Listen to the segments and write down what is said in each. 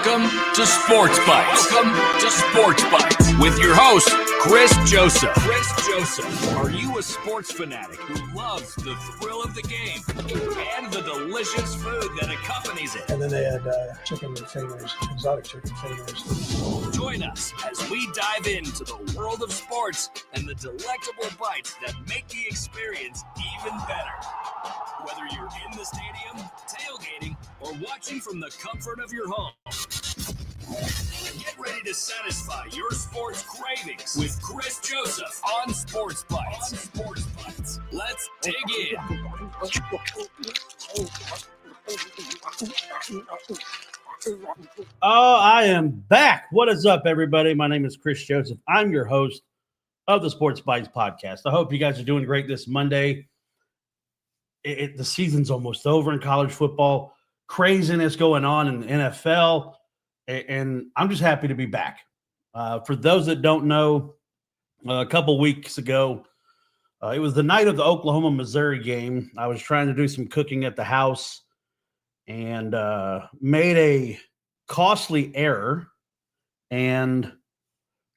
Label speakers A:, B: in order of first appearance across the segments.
A: Welcome to Sports Bites. With your host, Chris Joseph. Are you a sports fanatic who loves the thrill of the game and the delicious food that accompanies it?
B: And then they had chicken fingers, exotic chicken fingers.
A: Join us as we dive into the world of sports and the delectable bites that make the experience even better. Whether you're in the stadium, tailgating, or watching from the comfort of your home, get ready to satisfy your sports cravings with Chris Joseph on Sports Bites. Let's dig in.
C: Oh, I am back. What is up, everybody? My name is Chris Joseph. I'm your host of the Sports Bites podcast. I hope you guys are doing great this Monday. The season's almost over in college football. Craziness going on in the NFL. And I'm just happy to be back. For those that don't know, a couple weeks ago, it was the night of the Oklahoma-Missouri game. I was trying to do some cooking at the house and made a costly error and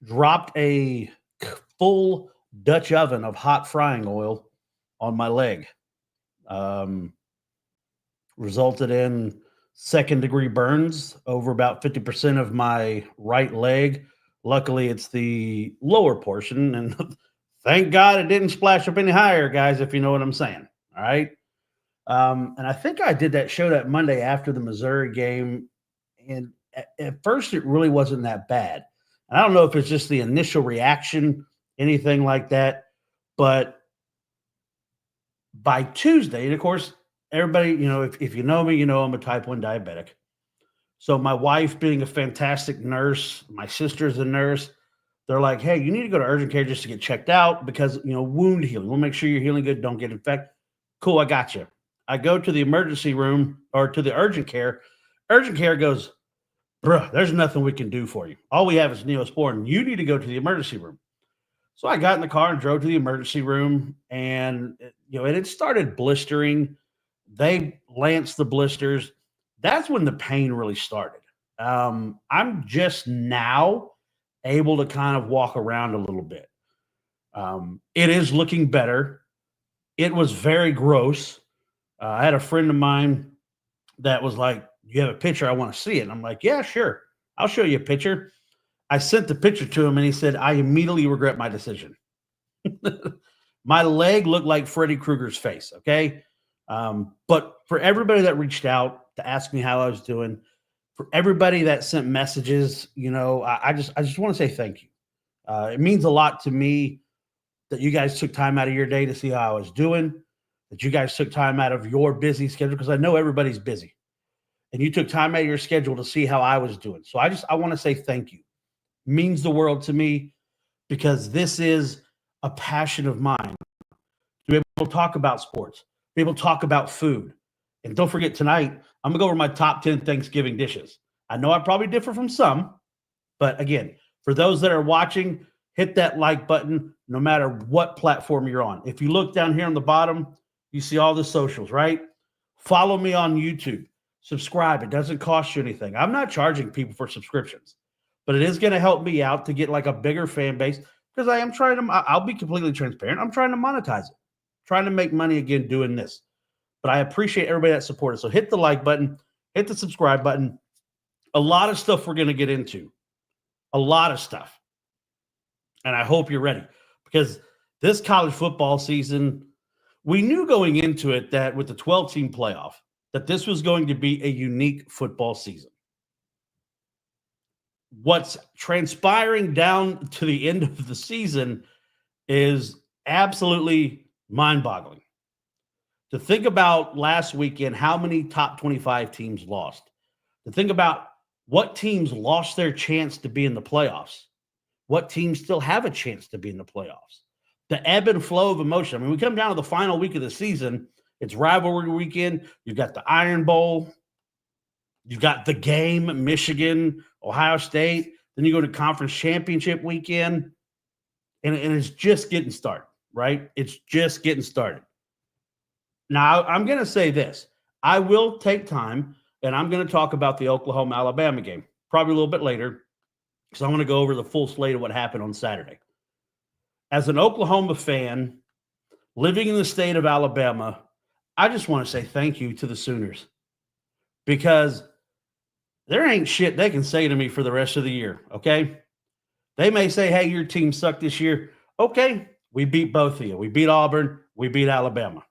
C: dropped a full Dutch oven of hot frying oil on my leg. Resulted in second-degree burns over about 50% of my right leg. Luckily, it's the lower portion, and thank God it didn't splash up any higher, guys, if you know what I'm saying. All right? And I think I did that show that Monday after the Missouri game, and at first it really wasn't that bad. And I don't know if it's just the initial reaction, anything like that, but by Tuesday, and of course, everybody, if you know me, I'm a type 1 diabetic. So my wife, being a fantastic nurse, my sister's a nurse, they're like, hey, you need to go to urgent care just to get checked out because, wound healing. We'll make sure you're healing good. Don't get infected. Cool, I got you. I go to the emergency room or to the urgent care. Urgent care goes, bruh, there's nothing we can do for you. All we have is Neosporin. You need to go to the emergency room. So I got in the car and drove to the emergency room, and it started blistering. They lanced the blisters. That's when the pain really started. I'm just now able to kind of walk around a little bit. It is looking better. It was very gross. I had a friend of mine that was like, you have a picture? I want to see it. And I'm like, yeah, sure. I'll show you a picture. I sent the picture to him, and he said, I immediately regret my decision. My leg looked like Freddy Krueger's face, okay? But for everybody that reached out to ask me how I was doing, for everybody that sent messages, I just want to say thank you. It means a lot to me that you guys took time out of your day to see how I was doing, that you guys took time out of your busy schedule, because I know everybody's busy, and you took time out of your schedule to see how I was doing. So I want to say thank you. It means the world to me, because this is a passion of mine to be able to talk about sports, be able to talk about food. And don't forget, tonight, I'm going to go over my top 10 Thanksgiving dishes. I know I probably differ from some, but again, for those that are watching, hit that like button no matter what platform you're on. If you look down here on the bottom, you see all the socials, right? Follow me on YouTube. Subscribe. It doesn't cost you anything. I'm not charging people for subscriptions, but it is going to help me out to get like a bigger fan base, because I am trying to, I'll be completely transparent. I'm trying to monetize it, trying to make money again doing this. But I appreciate everybody that supported. So hit the like button, hit the subscribe button. A lot of stuff we're going to get into. A lot of stuff. And I hope you're ready, because this college football season, we knew going into it that with the 12-team playoff, that this was going to be a unique football season. What's transpiring down to the end of the season is absolutely mind-boggling. To think about last weekend, how many top 25 teams lost. To think about what teams lost their chance to be in the playoffs. What teams still have a chance to be in the playoffs. The ebb and flow of emotion. I mean, we come down to the final week of the season. It's rivalry weekend. You've got the Iron Bowl. You've got the game, Michigan, Ohio State. Then you go to conference championship weekend. And it's just getting started, right? It's just getting started. Now, I'm going to say this. I will take time, and I'm going to talk about the Oklahoma-Alabama game. probably a little bit later, because I want to go over the full slate of what happened on Saturday. As an Oklahoma fan living in the state of Alabama, I just want to say thank you to the Sooners, because there ain't shit they can say to me for the rest of the year, okay? They may say, hey, your team sucked this year. Okay, we beat both of you. We beat Auburn. We beat Alabama.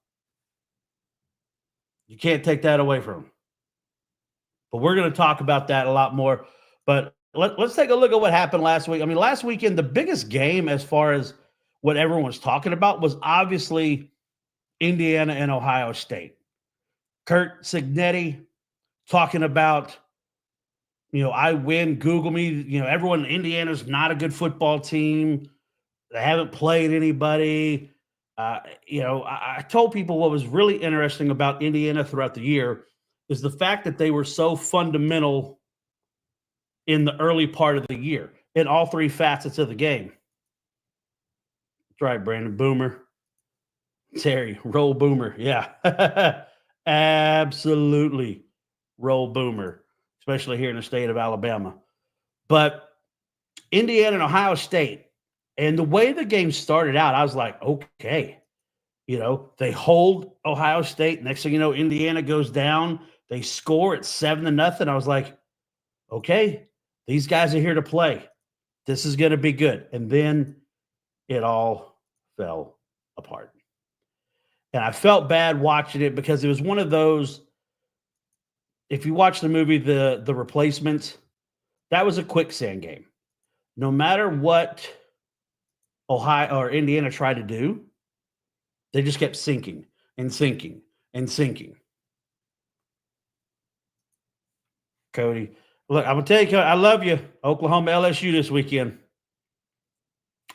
C: You can't take that away from them. But we're going to talk about that a lot more. But let's take a look at what happened last week. I mean, last weekend, the biggest game as far as what everyone was talking about was obviously Indiana and Ohio State. Kurt Cignetti talking about, I win, Google me. Everyone in Indiana's not a good football team. They haven't played anybody. I told people what was really interesting about Indiana throughout the year is the fact that they were so fundamental in the early part of the year in all three facets of the game. That's right, Brandon. Boomer. Terry, roll Boomer. Yeah. Absolutely roll Boomer, especially here in the state of Alabama. But Indiana and Ohio State, and the way the game started out, I was like, okay. They hold Ohio State. Next thing you know, Indiana goes down. They score at 7-0. I was like, okay, these guys are here to play. This is going to be good. And then it all fell apart. And I felt bad watching it because it was one of those, if you watch the movie, The Replacements, that was a quicksand game. No matter what Ohio or Indiana tried to do, they just kept sinking and sinking and sinking. Cody, look, I'm going to tell you, Cody, I love you. Oklahoma LSU this weekend.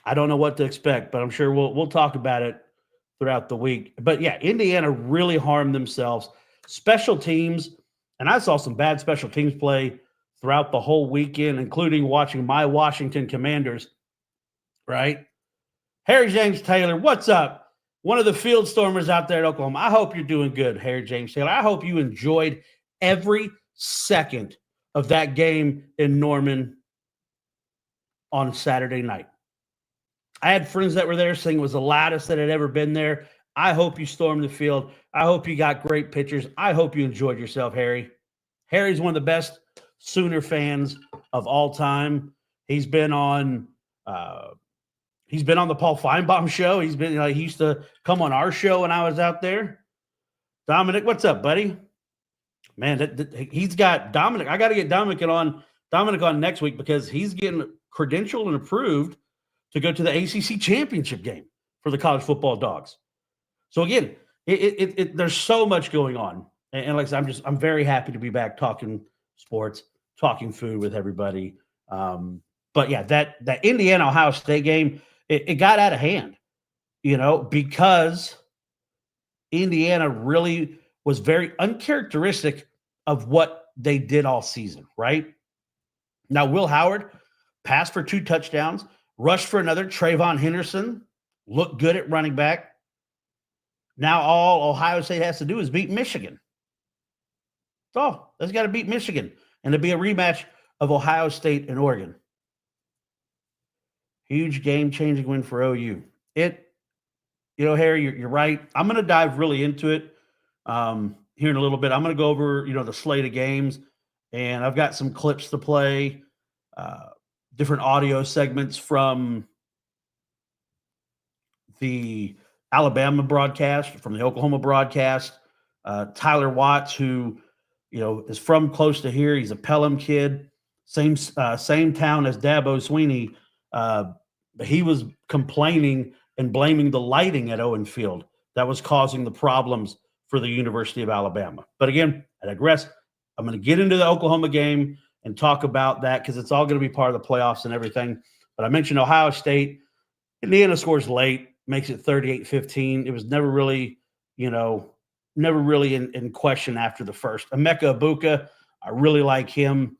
C: I don't know what to expect, but I'm sure we'll talk about it throughout the week. But yeah, Indiana really harmed themselves. Special teams, and I saw some bad special teams play throughout the whole weekend, including watching my Washington Commanders, right? Harry James Taylor, what's up? One of the field stormers out there at Oklahoma. I hope you're doing good, Harry James Taylor. I hope you enjoyed every second of that game in Norman on Saturday night. I had friends that were there saying it was the loudest that had ever been there. I hope you stormed the field. I hope you got great pictures. I hope you enjoyed yourself, Harry. Harry's one of the best Sooner fans of all time. He's been on the Paul Feinbaum show. He used to come on our show when I was out there. Dominic, what's up, buddy? Man, he's got Dominic. I got to get Dominic on next week because he's getting credentialed and approved to go to the ACC championship game for the college football dogs. So again, there's so much going on. And like I said, I'm very happy to be back talking sports, talking food with everybody. But yeah, that Indiana Ohio State game, it got out of hand, because Indiana really was very uncharacteristic of what they did all season, right? Now, Will Howard passed for 2 touchdowns, rushed for another. Trayvon Henderson looked good at running back. Now all Ohio State has to do is beat Michigan. So they've got to beat Michigan, and it'll be a rematch of Ohio State and Oregon. Huge game-changing win for OU. Harry, you're right. I'm going to dive really into it here in a little bit. I'm going to go over, the slate of games, and I've got some clips to play, different audio segments from the Alabama broadcast, from the Oklahoma broadcast. Tyler Watts, who, is from close to here. He's a Pelham kid, same town as Dabo Sweeney. He was complaining and blaming the lighting at Owen Field that was causing the problems for the University of Alabama. But again, I digress. I'm going to get into the Oklahoma game and talk about that because it's all going to be part of the playoffs and everything. But I mentioned Ohio State. Indiana scores late, makes it 38-15. It was never really, in question after the first. Emeka Ibuka, I really like him.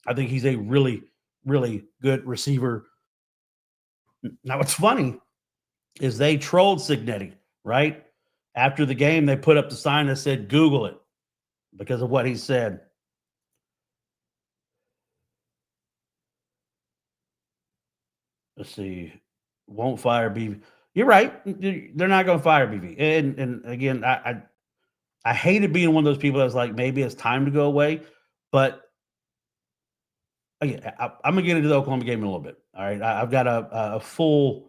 C: I think he's a really, really good receiver. Now, what's funny is they trolled Cignetti, right? After the game, they put up the sign that said, Google it, because of what he said. let's see, won't fire BV. You're right. They're not going to fire BV. And again, I hated being one of those people that's like, maybe it's time to go away. But again, I'm going to get into the Oklahoma game in a little bit. All right. I've got a full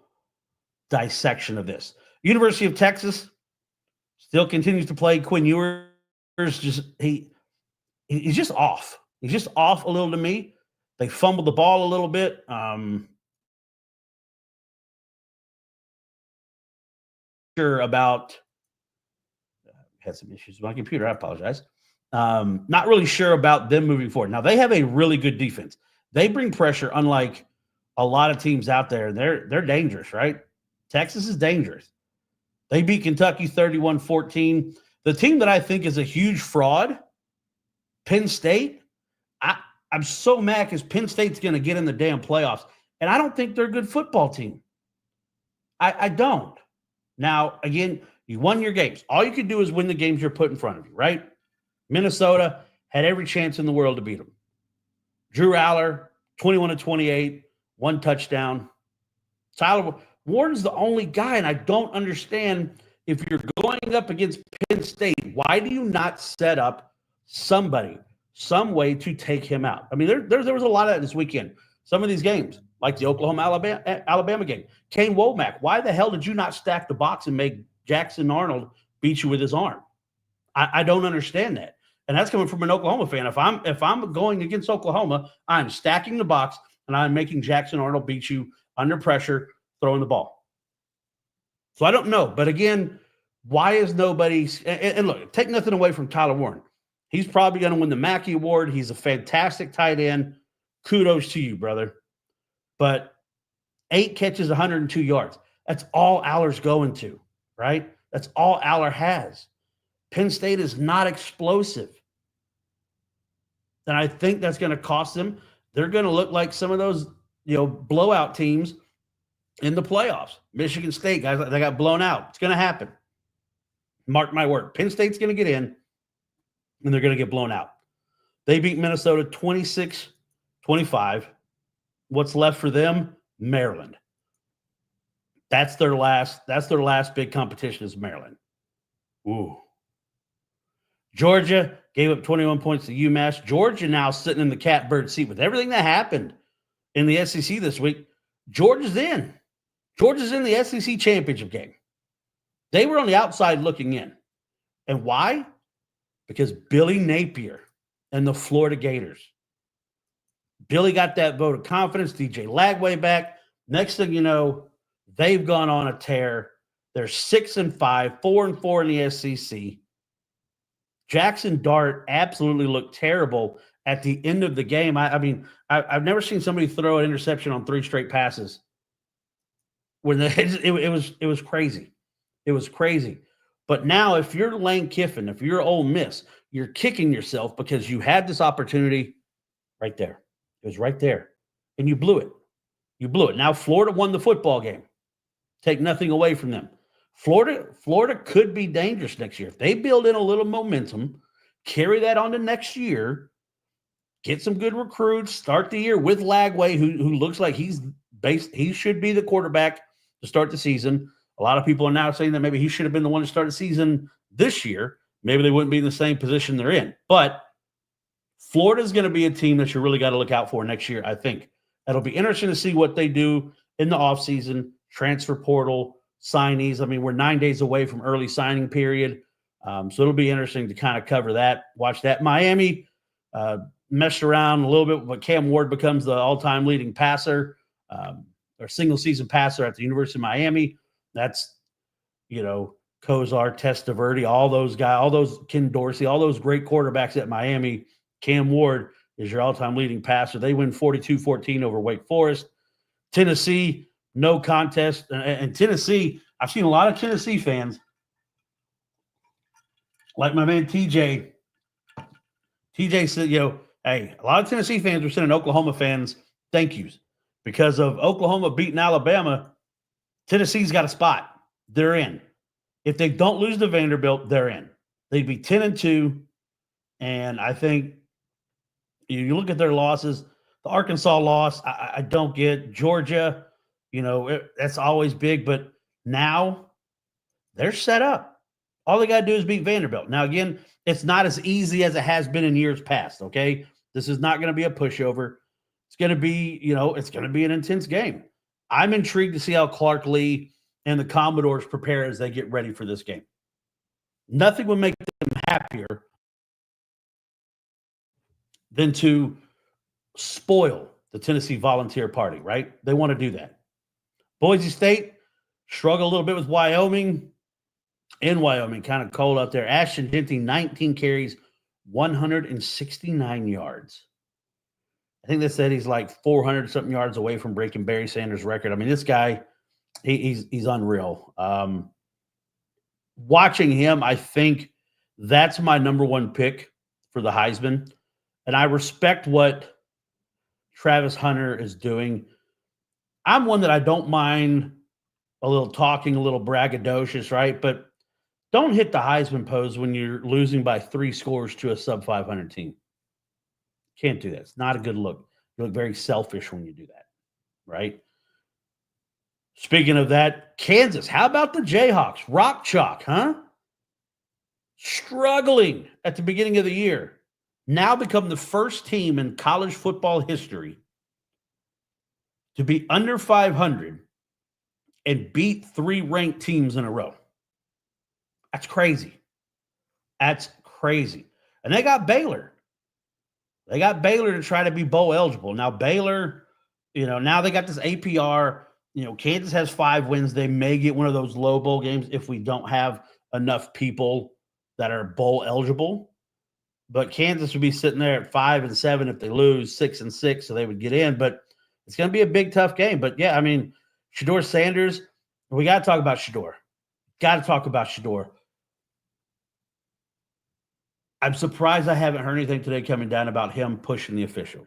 C: dissection of this. University of Texas still continues to play. Quinn Ewers just he's just off. He's just off a little to me. They fumbled the ball a little bit. Sure about had some issues with my computer. I apologize. Not really sure about them moving forward. Now they have a really good defense. They bring pressure, unlike a lot of teams out there. They're dangerous, right? Texas is dangerous. They beat Kentucky 31-14. The team that I think is a huge fraud, Penn State. I'm so mad because Penn State's going to get in the damn playoffs, and I don't think they're a good football team. I don't. Now, again, you won your games. All you can do is win the games you're put in front of you, right? Minnesota had every chance in the world to beat them. Drew Aller, 21-28, 1 touchdown. Tyler Warren's the only guy, and I don't understand, if you're going up against Penn State, why do you not set up somebody, some way to take him out? I mean, there was a lot of that this weekend. Some of these games, like the Oklahoma-Alabama game. Kane Womack, why the hell did you not stack the box and make Jackson Arnold beat you with his arm? I don't understand that. And that's coming from an Oklahoma fan. If I'm going against Oklahoma, I'm stacking the box and I'm making Jackson Arnold beat you under pressure, throwing the ball. So I don't know. But again, why is nobody – and look, take nothing away from Tyler Warren. He's probably going to win the Mackey Award. He's a fantastic tight end. Kudos to you, brother. But 8 catches, 102 yards. That's all Aller's going to, right? That's all Aller has. Penn State is not explosive. And I think that's going to cost them. They're going to look like some of those, blowout teams in the playoffs. Michigan State, guys, they got blown out. It's going to happen. Mark my word. Penn State's going to get in, and they're going to get blown out. They beat Minnesota 26-25. What's left for them? Maryland. That's their last big competition is Maryland. Ooh. Georgia gave up 21 points to UMass. Georgia now sitting in the catbird seat with everything that happened in the SEC this week. Georgia's in. Georgia's in the SEC championship game. They were on the outside looking in. And why? Because Billy Napier and the Florida Gators. Billy got that vote of confidence. DJ Lagway back. Next thing you know, they've gone on a tear. They're 6-5, 4-4 in the SEC. Jackson Dart absolutely looked terrible at the end of the game. I've never seen somebody throw an interception on 3 straight passes. It was crazy. It was crazy. But now, if you're Lane Kiffin, if you're Ole Miss, you're kicking yourself because you had this opportunity right there. It was right there, and you blew it. You blew it. Now Florida won the football game. Take nothing away from them. Florida could be dangerous next year. If they build in a little momentum, carry that on to next year, get some good recruits, start the year with Lagway, who looks like he should be the quarterback to start the season. A lot of people are now saying that maybe he should have been the one to start the season this year. Maybe they wouldn't be in the same position they're in. But Florida's going to be a team that you really got to look out for next year, I think. It'll be interesting to see what they do in the offseason, transfer portal, signees. I mean, we're 9 days away from early signing period. So it'll be interesting to kind of cover that, watch that. Miami messed around a little bit, but Cam Ward becomes the all-time leading passer or single-season passer at the University of Miami. That's, Kozar, Testaverde, all those guys, all those Ken Dorsey, all those great quarterbacks at Miami. Cam Ward is your all-time leading passer. They win 42-14 over Wake Forest. Tennessee, no contest. And Tennessee, I've seen a lot of Tennessee fans, like my man TJ. TJ said, hey, a lot of Tennessee fans were sending Oklahoma fans thank yous. Because of Oklahoma beating Alabama, Tennessee's got a spot. They're in. If they don't lose to Vanderbilt, they're in. They'd be 10-2. And I think you look at their losses, the Arkansas loss, I don't get. Georgia, That's always big. But now they're set up. All they got to do is beat Vanderbilt. Now, again, it's not as easy as it has been in years past, okay? This is not going to be a pushover. It's going to be, it's going to be an intense game. I'm intrigued to see how Clark Lee and the Commodores prepare as they get ready for this game. Nothing would make them happier than to spoil the Tennessee Volunteer Party, right? They want to do that. Boise State struggled a little bit with Wyoming. In Wyoming, kind of cold out there. Ashton Jeanty, 19 carries, 169 yards. I think they said he's like 400-something yards away from breaking Barry Sanders' record. I mean, this guy, he's unreal. Watching him, I think that's my number one pick for the Heisman. And I respect what Travis Hunter is doing. I'm one that I don't mind a little talking, a little braggadocious, right? But don't hit the Heisman pose when you're losing by 3 scores to a sub-500 team. Can't do that. It's not a good look. You look very selfish when you do that, right? Speaking of that, Kansas, how about the Jayhawks? Rock chalk, huh? Struggling at the beginning of the year. Now become the first team in college football history to be under 500 and beat 3 ranked teams in a row. That's crazy. That's crazy. And they got Baylor. They got Baylor to try to be bowl eligible. Now, Baylor, now they got this APR. Kansas has 5 wins. They may get one of those low bowl games if we don't have enough people that are bowl eligible. But Kansas would be sitting there at 5-7 if they lose, 6-6, so they would get in. But it's going to be a big, tough game. But, yeah, I mean, Shedeur Sanders, we got to talk about Shedeur. Got to talk about Shedeur. I'm surprised I haven't heard anything today coming down about him pushing the official.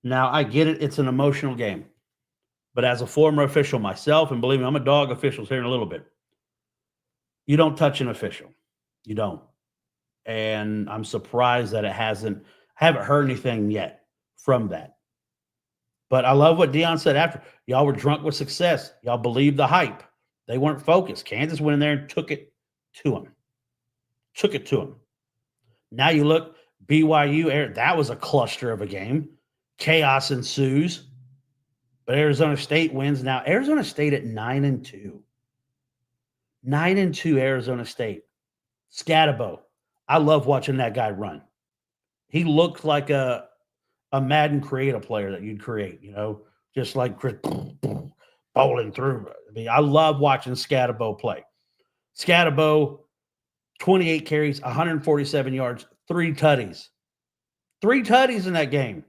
C: Now, I get it. It's an emotional game. But as a former official myself, and believe me, I'm a dog officials here in a little bit, you don't touch an official. You don't. And I'm surprised that I haven't heard anything yet from that. But I love what Deion said after. Y'all were drunk with success. Y'all believed the hype. They weren't focused. Kansas went in there and took it to them. Now you look, BYU, that was a cluster of a game. Chaos ensues. But Arizona State wins. Now, Arizona State at 9-2. 9-2, Arizona State. Scatabo. I love watching that guy run. He looked like a Madden creative player that you'd create, just like bowling through. I mean, I love watching Scatabo play. Scatabo, 28 carries, 147 yards, 3 tutties. 3 tutties in that game.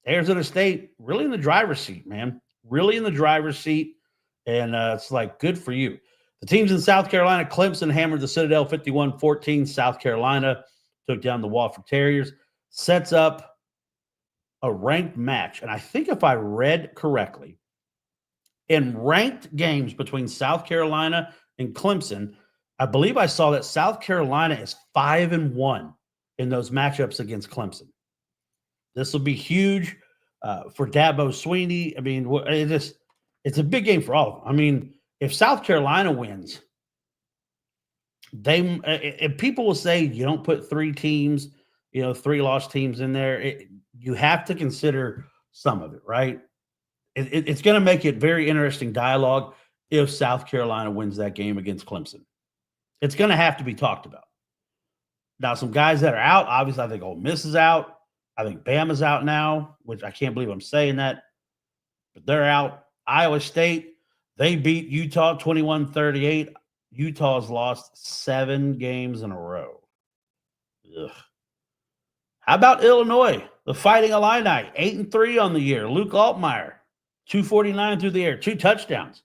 C: Arizona State really in the driver's seat, man. Really in the driver's seat. And it's like, good for you. The teams in South Carolina, Clemson hammered the Citadel 51-14. South Carolina took down the Wofford Terriers. Sets up a ranked match. And I think if I read correctly, in ranked games between South Carolina and Clemson, I believe I saw that South Carolina is 5-1 in those matchups against Clemson. This will be huge for Dabo Swinney. I mean, it's a big game for all of them. I mean, if South Carolina wins, if people will say you don't put 3 teams, 3 lost teams in there, you have to consider some of it, right? It's going to make it very interesting dialogue if South Carolina wins that game against Clemson. It's going to have to be talked about. Now, some guys that are out, obviously, I think Ole Miss is out. I think Bama's out now, which I can't believe I'm saying that. But they're out. Iowa State, they beat Utah 21-38. Utah's lost 7 games in a row. Ugh. How about Illinois? The Fighting Illini, 8-3 on the year. Luke Altmaier, 249 through the air, 2 touchdowns.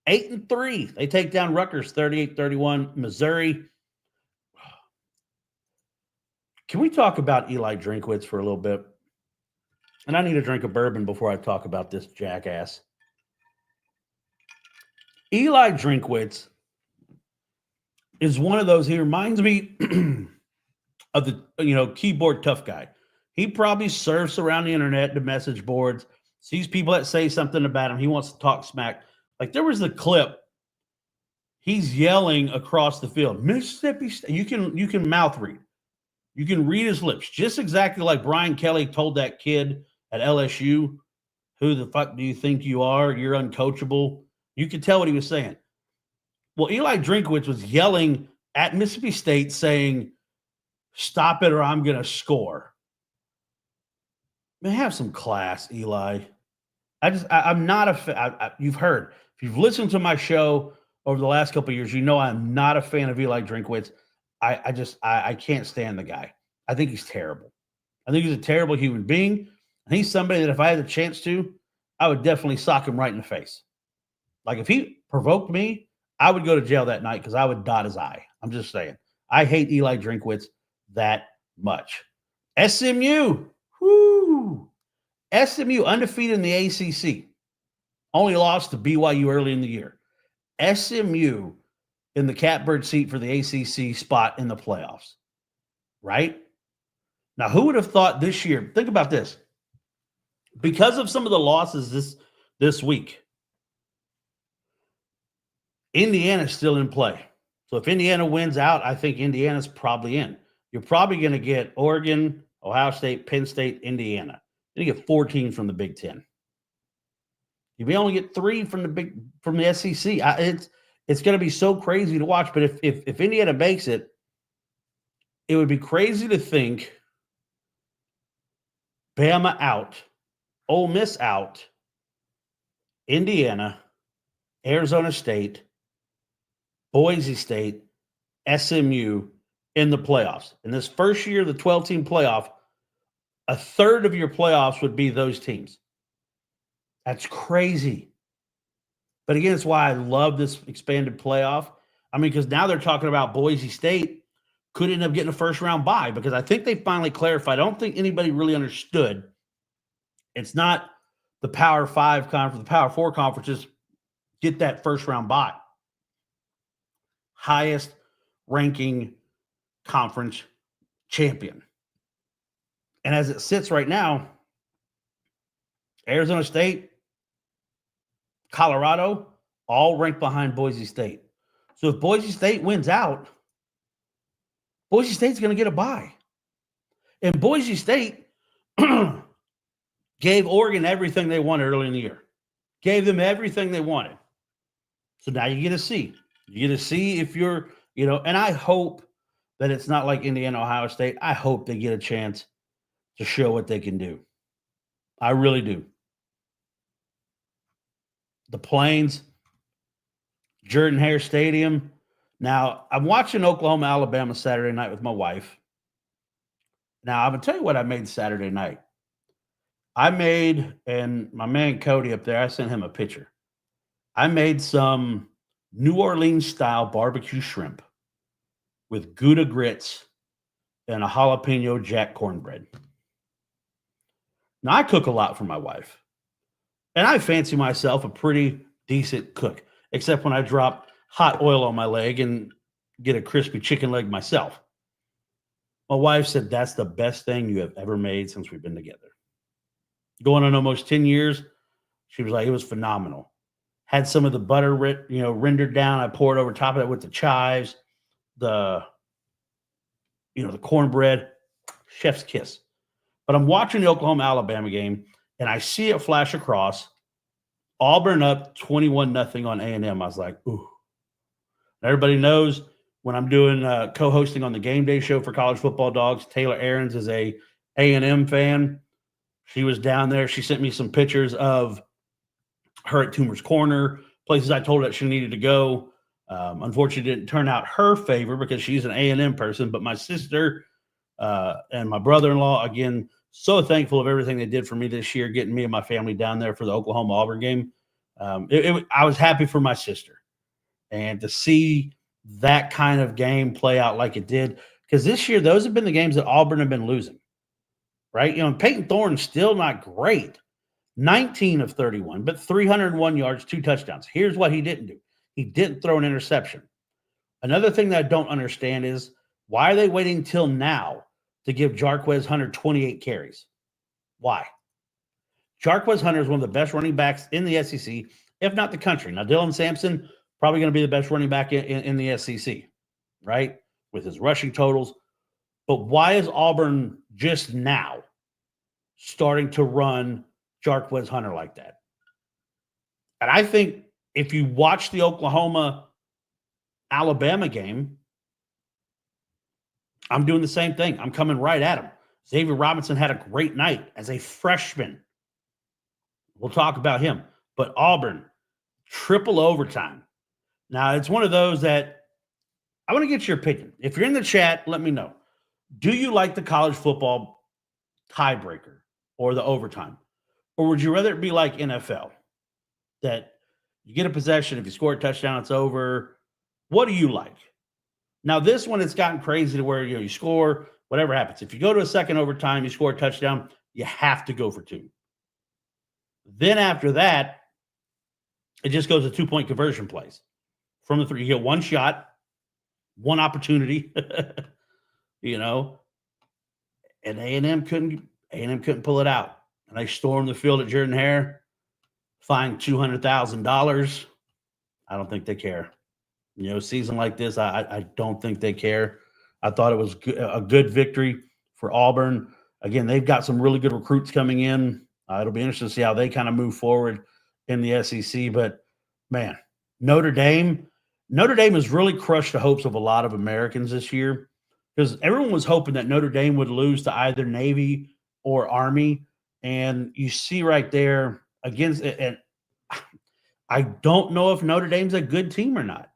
C: 8-3. They take down Rutgers 38-31. Missouri. Can we talk about Eli Drinkwitz for a little bit? And I need a drink of bourbon before I talk about this jackass. Eli Drinkwitz is one of those, he reminds me of the, keyboard tough guy. He probably surfs around the internet, the message boards, sees people that say something about him. He wants to talk smack. Like there was a clip. He's yelling across the field, Mississippi State. You can mouth read. You can read his lips, just exactly like Brian Kelly told that kid at LSU, who the fuck do you think you are? You're uncoachable. You could tell what he was saying. Well, Eli Drinkwitz was yelling at Mississippi State saying, stop it or I'm going to score. Man, have some class, Eli. I'm not a fan. You've heard, if you've listened to my show over the last couple of years, you know I'm not a fan of Eli Drinkwitz. I can't stand the guy. I think he's terrible. I think he's a terrible human being. And he's somebody that if I had the chance to, I would definitely sock him right in the face. Like if he provoked me, I would go to jail that night because I would dot his eye. I'm just saying. I hate Eli Drinkwitz that much. SMU. Whoo. SMU undefeated in the ACC. Only lost to BYU early in the year. SMU in the catbird seat for the ACC spot in the playoffs. Right? Now, who would have thought this year? Think about this. Because of some of the losses this week, Indiana's still in play. So if Indiana wins out, I think Indiana's probably in. You're probably going to get Oregon, Ohio State, Penn State, Indiana. Then you get 4 teams from the Big Ten. You may only get 3 from the SEC. It's going to be so crazy to watch. But if Indiana makes it, it would be crazy to think Bama out, Ole Miss out, Indiana, Arizona State, Boise State, SMU in the playoffs. In this first year of the 12-team playoff, a third of your playoffs would be those teams. That's crazy. But again, it's why I love this expanded playoff. I mean, because now they're talking about Boise State could end up getting a first-round bye because I think they finally clarified. I don't think anybody really understood. It's not the Power 5 conference, the Power 4 conferences get that first-round bye. Highest ranking conference champion. And as it sits right now, Arizona State, Colorado, all ranked behind Boise State. So if Boise State wins out, Boise State's going to get a bye. And Boise State gave Oregon everything they wanted early in the year. Gave them everything they wanted. So now you get to see. You get to see if you're, and I hope that it's not like Indiana, Ohio State. I hope they get a chance to show what they can do. I really do. The Plains, Jordan-Hare Stadium. Now, I'm watching Oklahoma, Alabama Saturday night with my wife. Now, I'm going to tell you what I made Saturday night. And my man Cody up there, I sent him a picture. I made some New Orleans-style barbecue shrimp with Gouda grits and a jalapeno jack cornbread. Now, I cook a lot for my wife. And I fancy myself a pretty decent cook, except when I drop hot oil on my leg and get a crispy chicken leg myself. My wife said, that's the best thing you have ever made since we've been together. Going on almost 10 years, she was like, it was phenomenal. Had some of the butter, rendered down. I poured over top of it with the chives, the cornbread, chef's kiss. But I'm watching the Oklahoma-Alabama game, and I see it flash across. Auburn up 21-0 on A&M. I was like, ooh. Everybody knows when I'm doing co-hosting on the Game Day show for College Football Dogs, Taylor Ahrens is a A&M fan. She was down there. She sent me some pictures of her at Toomer's Corner, places I told her that she needed to go. Unfortunately, it didn't turn out her favor because she's an A&M person. But my sister and my brother-in-law, again, so thankful of everything they did for me this year, getting me and my family down there for the Oklahoma-Auburn game. I was happy for my sister. And to see that kind of game play out like it did, because this year, those have been the games that Auburn have been losing, right? And Peyton Thorne's still not great. 19 of 31, but 301 yards, 2 touchdowns. Here's what he didn't do. He didn't throw an interception. Another thing that I don't understand is why are they waiting till now to give Jarquez Hunter 28 carries? Why? Jarquez Hunter is one of the best running backs in the SEC, if not the country. Now, Dylan Sampson, probably going to be the best running back in the SEC, right? With his rushing totals. But why is Auburn just now starting to run Jarquez Hunter like that? And I think if you watch the Oklahoma-Alabama game, I'm doing the same thing. I'm coming right at him. Xavier Robinson had a great night as a freshman. We'll talk about him. But Auburn, triple overtime. Now, it's one of those that I want to get your opinion. If you're in the chat, let me know. Do you like the college football tiebreaker or the overtime? Or would you rather it be like NFL, that you get a possession, if you score a touchdown, it's over? What do you like? Now, this one, it's gotten crazy to where you score, whatever happens. If you go to a second overtime, you score a touchdown, you have to go for two. Then after that, it just goes to 2-point conversion plays. From the three, you get one shot, one opportunity, and A&M couldn't pull it out. And they stormed the field at Jordan-Hare, fined $200,000. I don't think they care. Season like this, I don't think they care. I thought it was a good victory for Auburn. Again, they've got some really good recruits coming in. It'll be interesting to see how they kind of move forward in the SEC. But, man, Notre Dame has really crushed the hopes of a lot of Americans this year, because everyone was hoping that Notre Dame would lose to either Navy or Army. And you see right there against it, and I don't know if Notre Dame's a good team or not.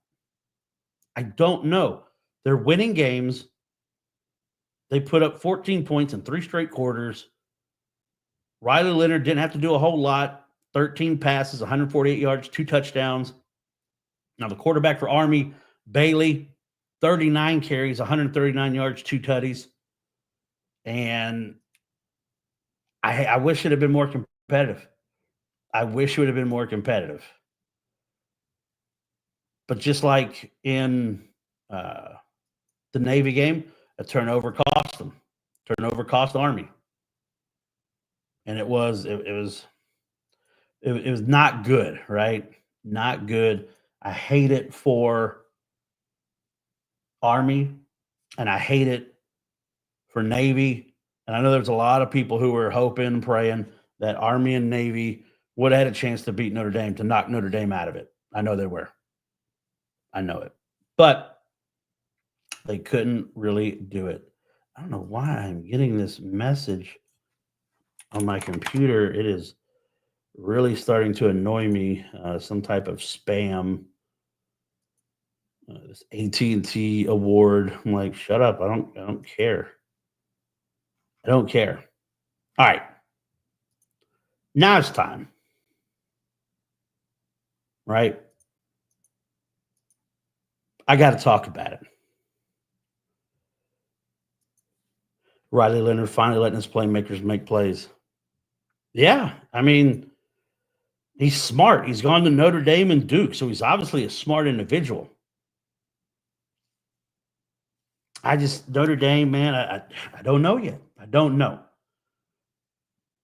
C: I don't know. They're winning games. They put up 14 points in 3 straight quarters. Riley Leonard didn't have to do a whole lot. 13 passes, 148 yards, 2 touchdowns. Now, the quarterback for Army, Bailey, 39 carries, 139 yards, 2 tutties. And I wish it had been more competitive. I wish it would have been more competitive. But just like in the Navy game, a turnover cost them. Turnover cost Army. And it was not good, right? Not good. I hate it for Army, and I hate it for Navy. And I know there's a lot of people who were hoping and praying that Army and Navy would have had a chance to beat Notre Dame, to knock Notre Dame out of it. I know they were. I know it. But they couldn't really do it. I don't know why I'm getting this message on my computer. It is really starting to annoy me. Some type of spam. This AT&T award. I'm like, shut up. I don't care. I don't care. All right. Now it's time. Right? I got to talk about it. Riley Leonard finally letting his playmakers make plays. Yeah, I mean, he's smart. He's gone to Notre Dame and Duke, so he's obviously a smart individual. Notre Dame, man, I don't know yet. I don't know.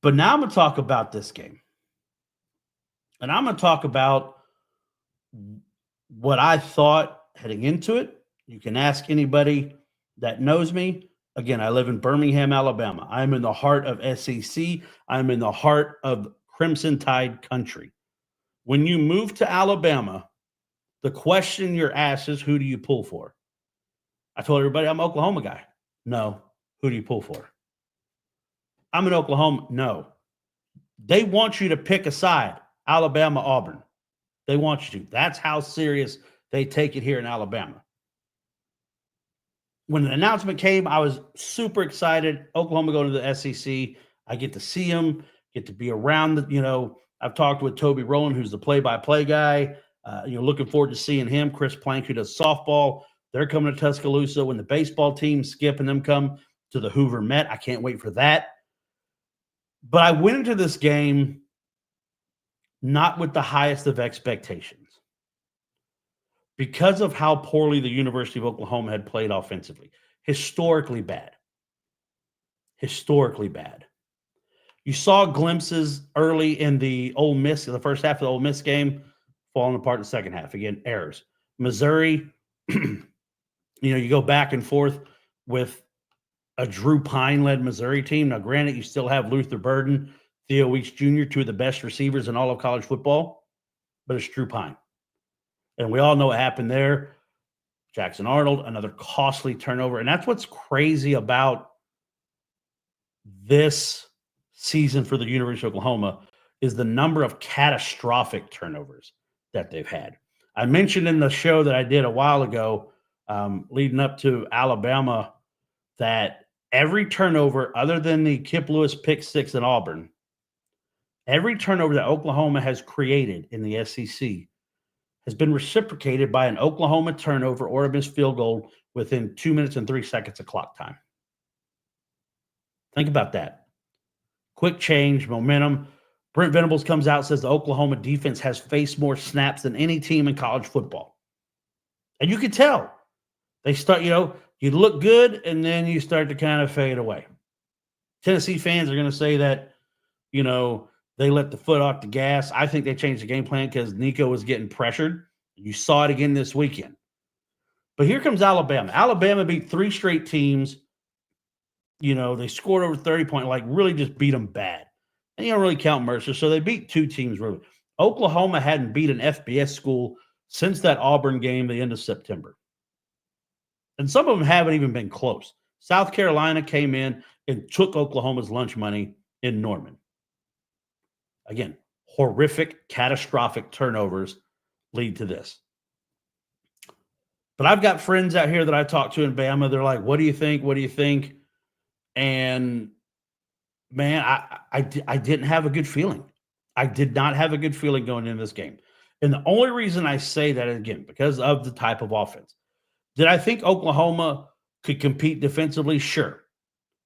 C: But now I'm going to talk about this game. And I'm going to talk about what I thought heading into it. You can ask anybody that knows me. Again, I live in Birmingham, Alabama. I'm in the heart of SEC. I'm in the heart of Crimson Tide country. When you move to Alabama, the question you're asked is, who do you pull for? I told everybody I'm an Oklahoma guy. No. Who do you pull for? I'm an Oklahoma. No. They want you to pick a side. Alabama, Auburn. They want you to. That's how serious they take it here in Alabama. When the announcement came, I was super excited. Oklahoma going to the SEC. I get to see them, get to be around I've talked with Toby Rowland, who's the play-by-play guy. Looking forward to seeing him. Chris Plank, who does softball. They're coming to Tuscaloosa. When the baseball team, Skip and them, come to the Hoover Met, I can't wait for that. But I went into this game not with the highest of expectations because of how poorly the University of Oklahoma had played offensively. Historically bad. Historically bad. You saw glimpses early in the first half of the Ole Miss game, falling apart in the second half. Again, errors. Missouri, you go back and forth with a Drew Pine-led Missouri team. Now, granted, you still have Luther Burden, Theo Weeks Jr., two of the best receivers in all of college football, but it's Drew Pine. And we all know what happened there. Jackson Arnold, another costly turnover. And that's what's crazy about this season for the University of Oklahoma is the number of catastrophic turnovers that they've had. I mentioned in the show that I did a while ago, leading up to Alabama, that every turnover other than the Kip Lewis pick six in Auburn, every turnover that Oklahoma has created in the SEC has been reciprocated by an Oklahoma turnover or a missed field goal within 2 minutes and 3 seconds of clock time. Think about that. Quick change, momentum. Brent Venables comes out, says the Oklahoma defense has faced more snaps than any team in college football. And you can tell. They start, you look good, and then you start to kind of fade away. Tennessee fans are going to say that, they let the foot off the gas. I think they changed the game plan because Nico was getting pressured. You saw it again this weekend. But here comes Alabama. Alabama beat 3 straight teams. They scored over 30 points, really just beat them bad. And you don't really count Mercer. So they beat 2 teams, really. Oklahoma hadn't beat an FBS school since that Auburn game, the end of September. And some of them haven't even been close. South Carolina came in and took Oklahoma's lunch money in Norman. Again, horrific, catastrophic turnovers lead to this. But I've got friends out here that I talk to in Bama. They're like, what do you think? What do you think? And, man, I didn't have a good feeling. I did not have a good feeling going into this game. And the only reason I say that, again, because of the type of offense. Did I think Oklahoma could compete defensively? Sure.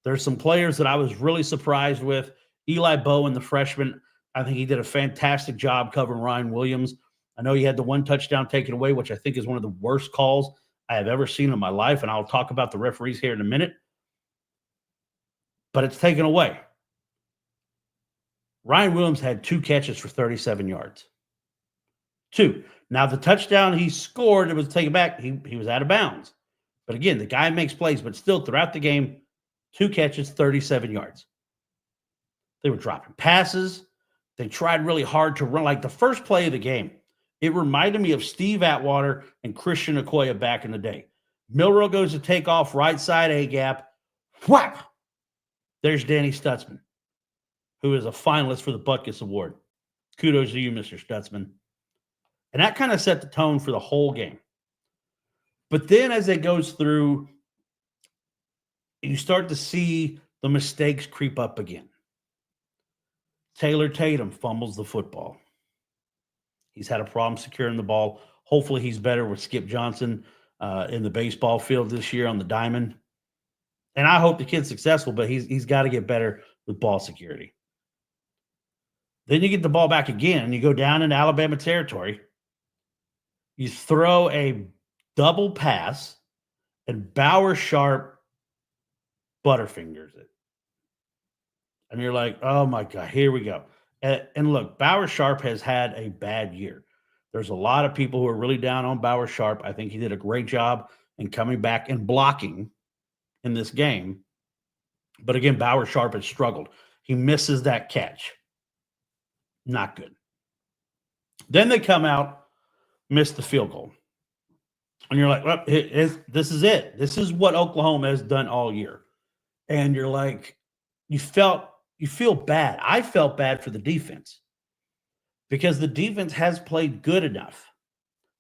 C: There's some players that I was really surprised with. Eli Bowen, the freshman, I think he did a fantastic job covering Ryan Williams. I know he had the 1 touchdown taken away, which I think is one of the worst calls I have ever seen in my life, and I'll talk about the referees here in a minute. But it's taken away. Ryan Williams had 2 catches for 37 yards. 2. Now, the touchdown he scored, it was taken back. He was out of bounds. But again, the guy makes plays, but still throughout the game, 2 catches, 37 yards. They were dropping passes. They tried really hard to run. Like the first play of the game, it reminded me of Steve Atwater and Christian Okoye back in the day. Milroe goes to take off right side A-gap. Whap! There's Danny Stutzman, who is a finalist for the Butkus Award. Kudos to you, Mr. Stutzman. And that kind of set the tone for the whole game. But then as it goes through, you start to see the mistakes creep up again. Taylor Tatum fumbles the football. He's had a problem securing the ball. Hopefully he's better with Skip Johnson in the baseball field this year on the diamond. And I hope the kid's successful, but he's got to get better with ball security. Then you get the ball back again, and you go down into Alabama territory. You throw a double pass, and Bauer Sharp butterfingers it. And you're like, oh, my God, here we go. And look, Bauer Sharp has had a bad year. There's a lot of people who are really down on Bauer Sharp. I think he did a great job in coming back and blocking in this game. But again, Bauer Sharp has struggled. He misses that catch. Not good. Then they come out, miss the field goal. And you're like, well, this is it. This is what Oklahoma has done all year. And you're like, you feel bad. I felt bad for the defense because the defense has played good enough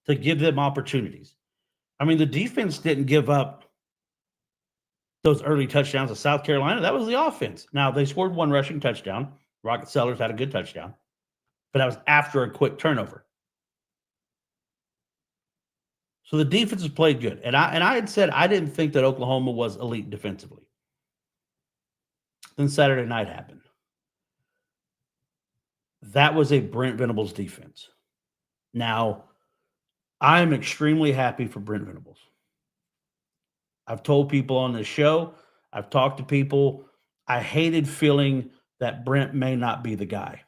C: to give them opportunities. I mean, the defense didn't give up those early touchdowns to South Carolina. That was the offense. Now, they scored 1 rushing touchdown. Rocket Sellers had a good touchdown, but that was after a quick turnover. So the defense has played good. And I had said I didn't think that Oklahoma was elite defensively. Then Saturday night happened. That was a Brent Venables defense. Now, I'm extremely happy for Brent Venables. I've told people on this show, I've talked to people, I hated feeling that Brent may not be the guy.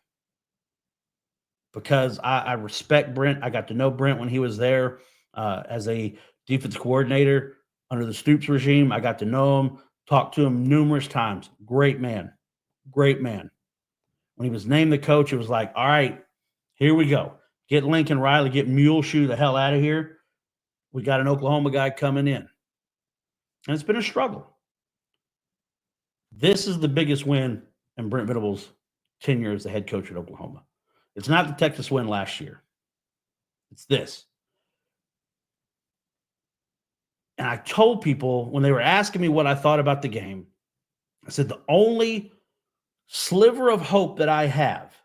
C: Because I respect Brent. I got to know Brent when he was there as a defense coordinator under the Stoops regime. I got to know him, talked to him numerous times. Great man. Great man. When he was named the coach, it was like, all right, here we go. Get Lincoln Riley, get Muleshoe the hell out of here. We got an Oklahoma guy coming in. And it's been a struggle. This is the biggest win in Brent Venables' tenure as the head coach at Oklahoma. It's not the Texas win last year. It's this. And I told people when they were asking me what I thought about the game, I said the only sliver of hope that I have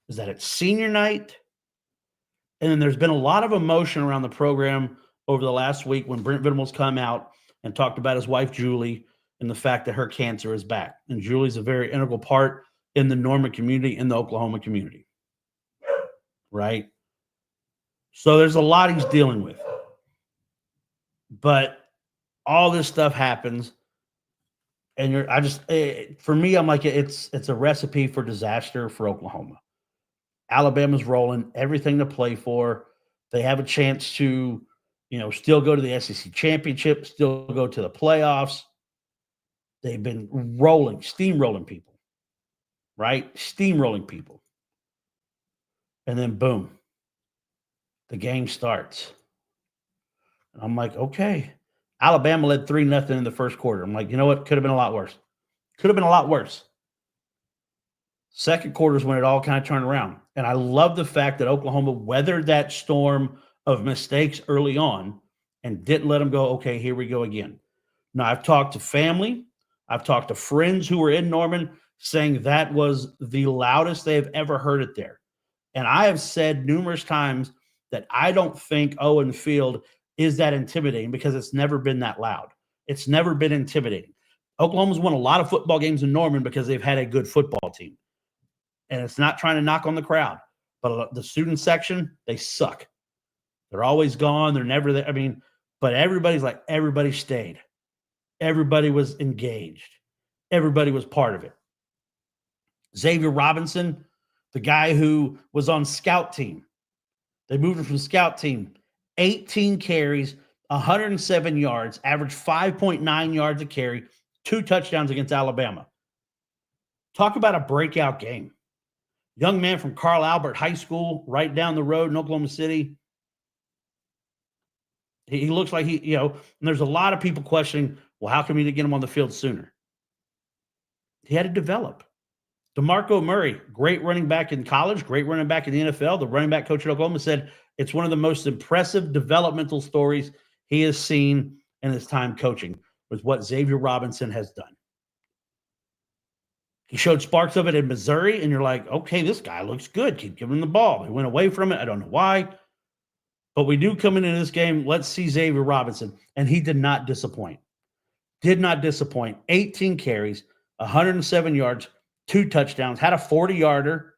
C: is that it's senior night. And then there's been a lot of emotion around the program over the last week when Brent Venables come out and talked about his wife, Julie, and the fact that her cancer is back. And Julie's a very integral part in the Norman community, in the Oklahoma community. Right? So there's a lot he's dealing with. But all this stuff happens. And for me, I'm like, it's a recipe for disaster for Oklahoma. Alabama's rolling, everything to play for. They have a chance to, still go to the SEC championship, still go to the playoffs. They've been steamrolling people, right? Steamrolling people. And then boom, the game starts. And I'm like, okay. Alabama led 3-0 in the first quarter. I'm like, you know what? Could have been a lot worse. Could have been a lot worse. Second quarter is when it all kind of turned around. And I love the fact that Oklahoma weathered that storm of mistakes early on and didn't let them go, okay, here we go again. Now, I've talked to family. I've talked to friends who were in Norman saying that was the loudest they've ever heard it there. And I have said numerous times that I don't think Owen Field is that intimidating because it's never been that loud. It's never been intimidating. Oklahoma's won a lot of football games in Norman because they've had a good football team. And it's not trying to knock on the crowd. But the student section, they suck. They're always gone. They're never there. But everybody stayed. Everybody was engaged. Everybody was part of it. Xavier Robinson, the guy who was on scout team. They moved him from scout team. 18 carries, 107 yards, averaged 5.9 yards a carry, 2 touchdowns against Alabama. Talk about a breakout game. Young man from Carl Albert High School, right down the road in Oklahoma City. He looks like and there's a lot of people questioning, well, how come we didn't get him on the field sooner? He had to develop. DeMarco Murray, great running back in college, great running back in the NFL. The running back coach at Oklahoma said it's one of the most impressive developmental stories he has seen in his time coaching with what Xavier Robinson has done. He showed sparks of it in Missouri, and you're like, okay, this guy looks good. Keep giving him the ball. He went away from it. I don't know why. But we do come into this game. Let's see Xavier Robinson. And he did not disappoint. Did not disappoint. 18 carries, 107 yards, 2 touchdowns, had a 40-yarder,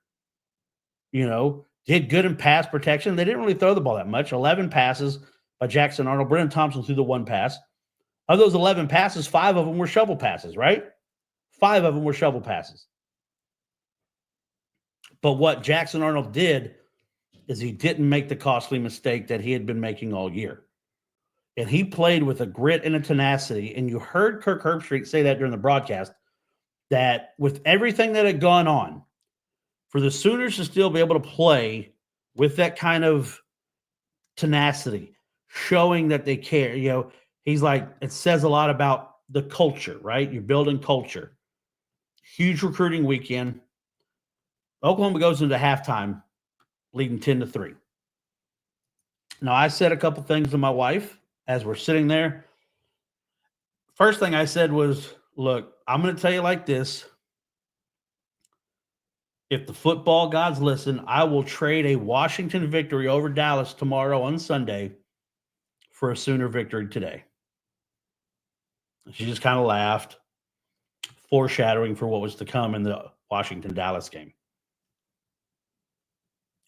C: did good in pass protection. They didn't really throw the ball that much. 11 passes by Jackson Arnold. Brennan Thompson threw the 1 pass. Of those 11 passes, 5 of them were shovel passes, right? 5 of them were shovel passes. But what Jackson Arnold did is he didn't make the costly mistake that he had been making all year. And he played with a grit and a tenacity. And you heard Kirk Herbstreit say that during the broadcast, that with everything that had gone on, for the Sooners to still be able to play with that kind of tenacity, showing that they care, he's like, it says a lot about the culture, right? You're building culture. Huge recruiting weekend. Oklahoma goes into halftime leading 10-3. Now, I said a couple things to my wife as we're sitting there. First thing I said was, look, I'm going to tell you like this. If the football gods listen, I will trade a Washington victory over Dallas tomorrow on Sunday for a Sooner victory today. She just kind of laughed, foreshadowing for what was to come in the Washington-Dallas game.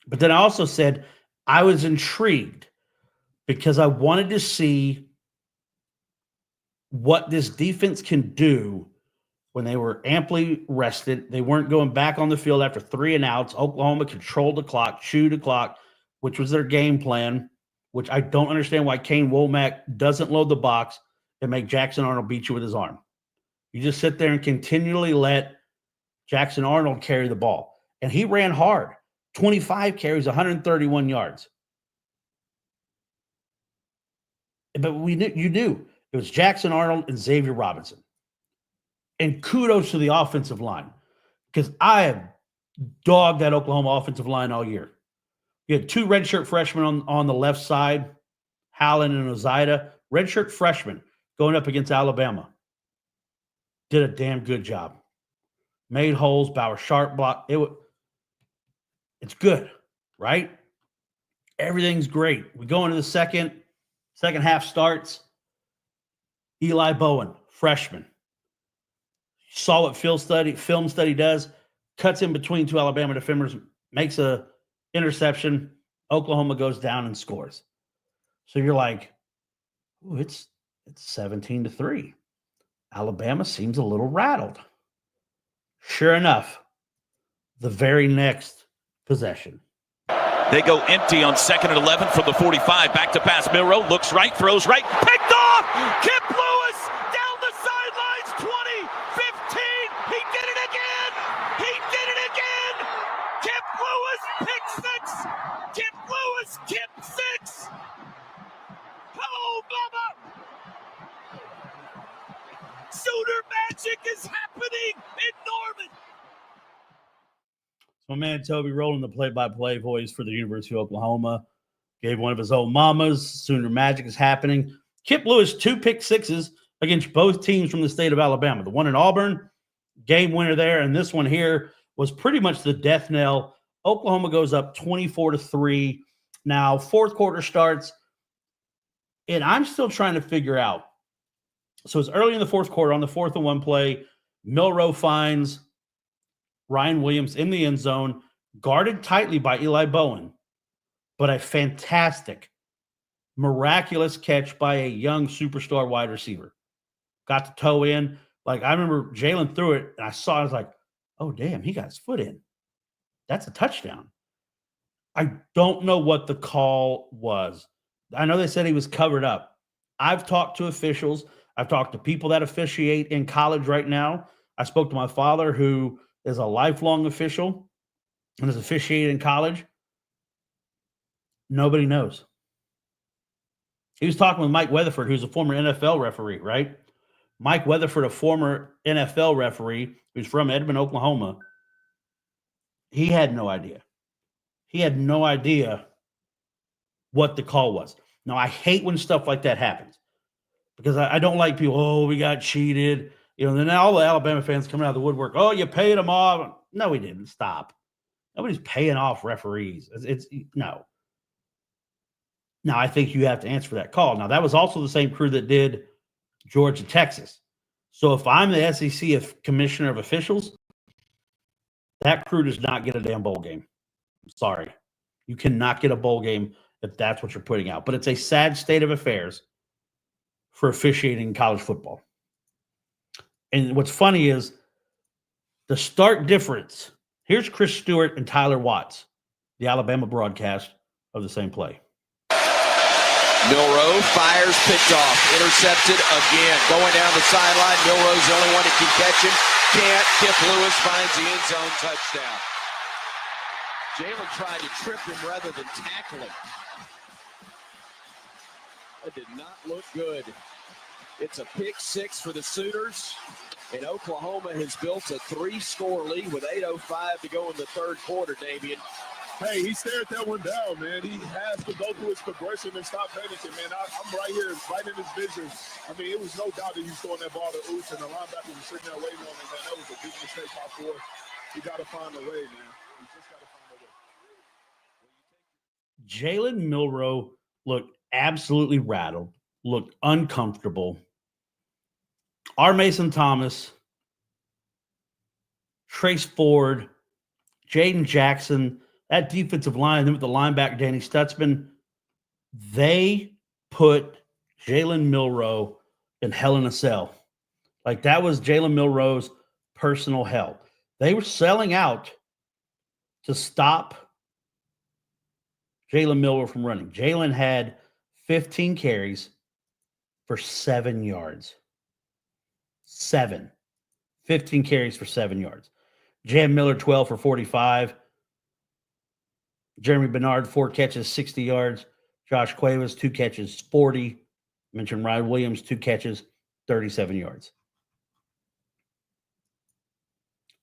C: But then I also said I was intrigued because I wanted to see what this defense can do when they were amply rested. They weren't going back on the field after 3 and outs. Oklahoma controlled the clock, chewed the clock, which was their game plan, which I don't understand why Kane Womack doesn't load the box and make Jackson Arnold beat you with his arm. You just sit there and continually let Jackson Arnold carry the ball. And he ran hard. 25 carries, 131 yards. But you knew it was Jackson Arnold and Xavier Robinson. And kudos to the offensive line, because I have dogged that Oklahoma offensive line all year. You had 2 redshirt freshmen on the left side, Howland and Ozida, redshirt freshmen going up against Alabama. Did a damn good job. Made holes, Bauer Sharp block. It's good, right? Everything's great. We go into the second half starts. Eli Bowen, freshman. Saw what film study does. Cuts in between 2 Alabama defenders, makes a interception. Oklahoma goes down and scores. So you're like, ooh, it's 17-3. Alabama seems a little rattled. Sure enough, the very next possession.
D: They go empty on 2nd and 11 from the 45. Back to pass. Milroe looks right, throws right. Picked off! Kip Lewis down the sidelines. 20, 15. He did it again! He did it again! Kip Lewis, pick 6! Kip Lewis, Kip 6! Oh, Bubba! Sooner magic is happening in Norman.
C: My man Toby rolling the play-by-play voice for the University of Oklahoma. Gave one of his old mamas. Sooner magic is happening. Kip Lewis, 2 pick sixes against both teams from the state of Alabama. The one in Auburn, game winner there, and this one here was pretty much the death knell. Oklahoma goes up 24-3. Now, 4th quarter starts, and I'm still trying to figure out. So it's early in the 4th quarter on the 4th and 1 play. Milroe finds Ryan Williams in the end zone, guarded tightly by Eli Bowen, but a fantastic, miraculous catch by a young superstar wide receiver. Got to toe in. Like, I remember Jalen threw it, and I saw it. I was like, oh, damn, he got his foot in. That's a touchdown. I don't know what the call was. I know they said he was covered up. I've talked to officials. I've talked to people that officiate in college right now. I spoke to my father, who is a lifelong official and has officiated in college. Nobody knows. He was talking with Mike Weatherford, who's a former NFL referee, right? Mike Weatherford, a former NFL referee who's from Edmond, Oklahoma. He had no idea. He had no idea what the call was. Now, I hate when stuff like that happens because I don't like people, oh, we got cheated. You know, then all the Alabama fans coming out of the woodwork, oh, you paid them off. No, we didn't. Stop. Nobody's paying off referees. It's no. Now, I think you have to answer for that call. Now, that was also the same crew that did Georgia, Texas. So if I'm the SEC commissioner of officials, that crew does not get a damn bowl game. I'm sorry. You cannot get a bowl game if that's what you're putting out. But it's a sad state of affairs for officiating in college football. And what's funny is the stark difference. Here's Chris Stewart and Tyler Watts, the Alabama broadcast of the same play.
D: Milroe fires, picked off, intercepted again. Going down the sideline, Milroe's the only one that can catch him. Can't. Kip Lewis finds the end zone touchdown. Jalen tried to trip him rather than tackle him. That did not look good. It's a pick 6 for the Sooners, and Oklahoma has built a 3-score lead with 8:05 to go in the 3rd quarter, Damian.
E: Hey, he stared that one down, man. He has to go through his progression and stop panicking, man. I'm right here, right in his vision. I mean, it was no doubt that he was throwing that ball to Oos, and the linebacker was sitting there waiting on him, man. That was a big mistake, top 4. You got to find a way, man. You just got to find a way.
C: Jalen Milroe looked absolutely rattled, looked uncomfortable. R. Mason Thomas, Trace Ford, Jaden Jackson, that defensive line, then with the linebacker Danny Stutzman, they put Jalen Milroe in hell in a cell. Like, that was Jalen Milroe's personal hell. They were selling out to stop Jalen Miller from running. Jalen had 15 carries for 7 yards. 15 carries for 7 yards. Jam Miller, 12 for 45. Jeremy Bernard, 4 catches, 60 yards. Josh Cuevas, 2 catches, 40. Mentioned Ryan Williams, 2 catches, 37 yards.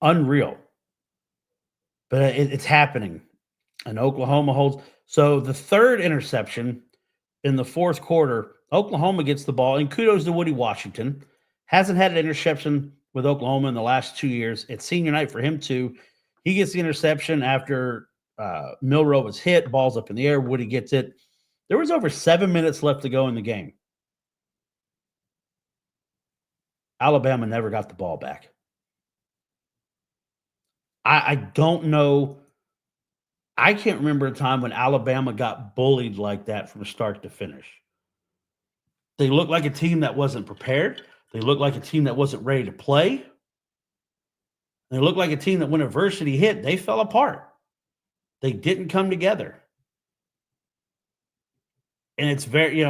C: Unreal. But it's happening. And Oklahoma holds. So the third interception in the fourth quarter, Oklahoma gets the ball. And kudos to Woody Washington. Hasn't had an interception with Oklahoma in the last 2 years. It's senior night for him, too. He gets the interception after Milroe was hit. Ball's up in the air. Woody gets it. There was over 7 minutes left to go in the game. Alabama never got the ball back. I don't know. I can't remember a time when Alabama got bullied like that from start to finish. They looked like a team that wasn't prepared. They looked like a team that wasn't ready to play. They looked like a team that when adversity hit, they fell apart. They didn't come together. And it's very,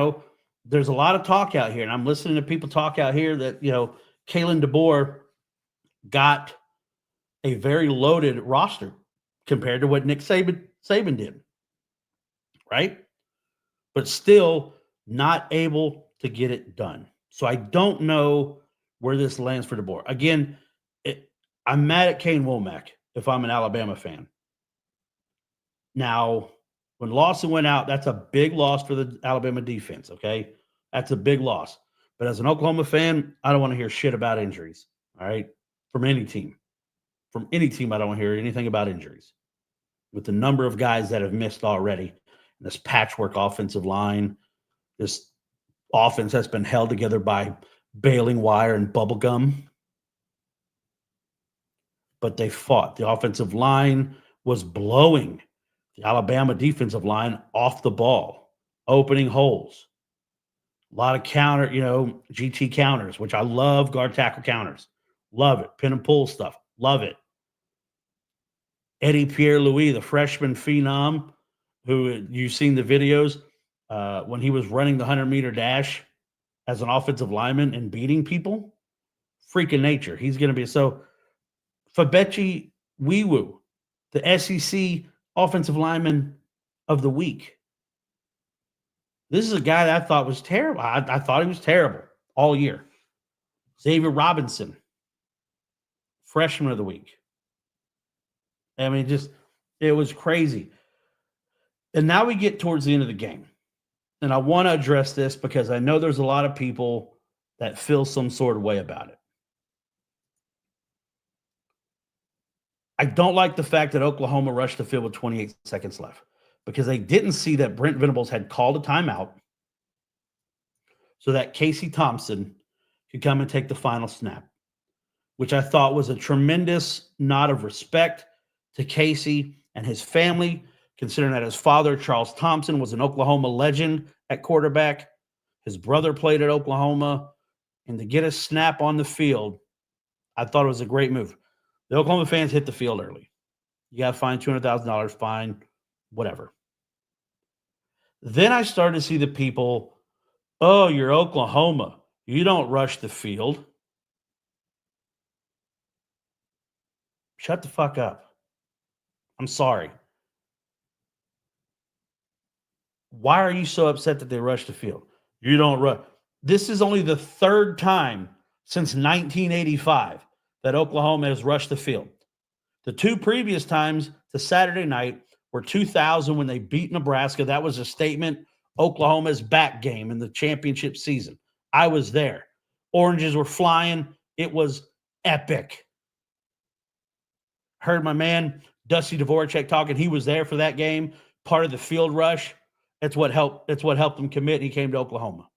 C: there's a lot of talk out here, and I'm listening to people talk out here that, Kalen DeBoer got a very loaded roster compared to what Nick Saban did, right? But still not able to get it done. So I don't know where this lands for DeBoer. Again, I'm mad at Kane Womack if I'm an Alabama fan. Now, when Lawson went out, that's a big loss for the Alabama defense, okay? That's a big loss. But as an Oklahoma fan, I don't want to hear shit about injuries, all right? From any team. From any team, I don't want to hear anything about injuries. With the number of guys that have missed already, this patchwork offensive line, this offense that's been held together by baling wire and bubble gum. But they fought. The offensive line was blowing the Alabama defensive line off the ball, opening holes. A lot of counter, GT counters, which I love, guard tackle counters. Love it. Pin and pull stuff. Love it. Eddie Pierre-Louis, the freshman phenom, who you've seen the videos when he was running the 100-meter dash as an offensive lineman and beating people. Freaking nature. He's going to be so. Fabechi Wiwu, the SEC offensive lineman of the week. This is a guy that I thought was terrible. I thought he was terrible all year. Xavier Robinson, freshman of the week. I mean, it was crazy. And now we get towards the end of the game. And I want to address this because I know there's a lot of people that feel some sort of way about it. I don't like the fact that Oklahoma rushed the field with 28 seconds left because they didn't see that Brent Venables had called a timeout so that Casey Thompson could come and take the final snap, which I thought was a tremendous nod of respect to Casey and his family, considering that his father, Charles Thompson, was an Oklahoma legend at quarterback. His brother played at Oklahoma. And to get a snap on the field, I thought it was a great move. The Oklahoma fans hit the field early. You got to find $200,000, fine, whatever. Then I started to see the people, oh, you're Oklahoma. You don't rush the field. Shut the fuck up. I'm sorry. Why are you so upset that they rushed the field? You don't rush. This is only the third time since 1985 that Oklahoma has rushed the field. The two previous times to Saturday night were 2000 when they beat Nebraska. That was a statement. Oklahoma's back game in the championship season. I was there. Oranges were flying. It was epic. Heard my man Dusty Dvorak talking. He was there for that game. Part of the field rush. That's what helped him commit. He came to Oklahoma.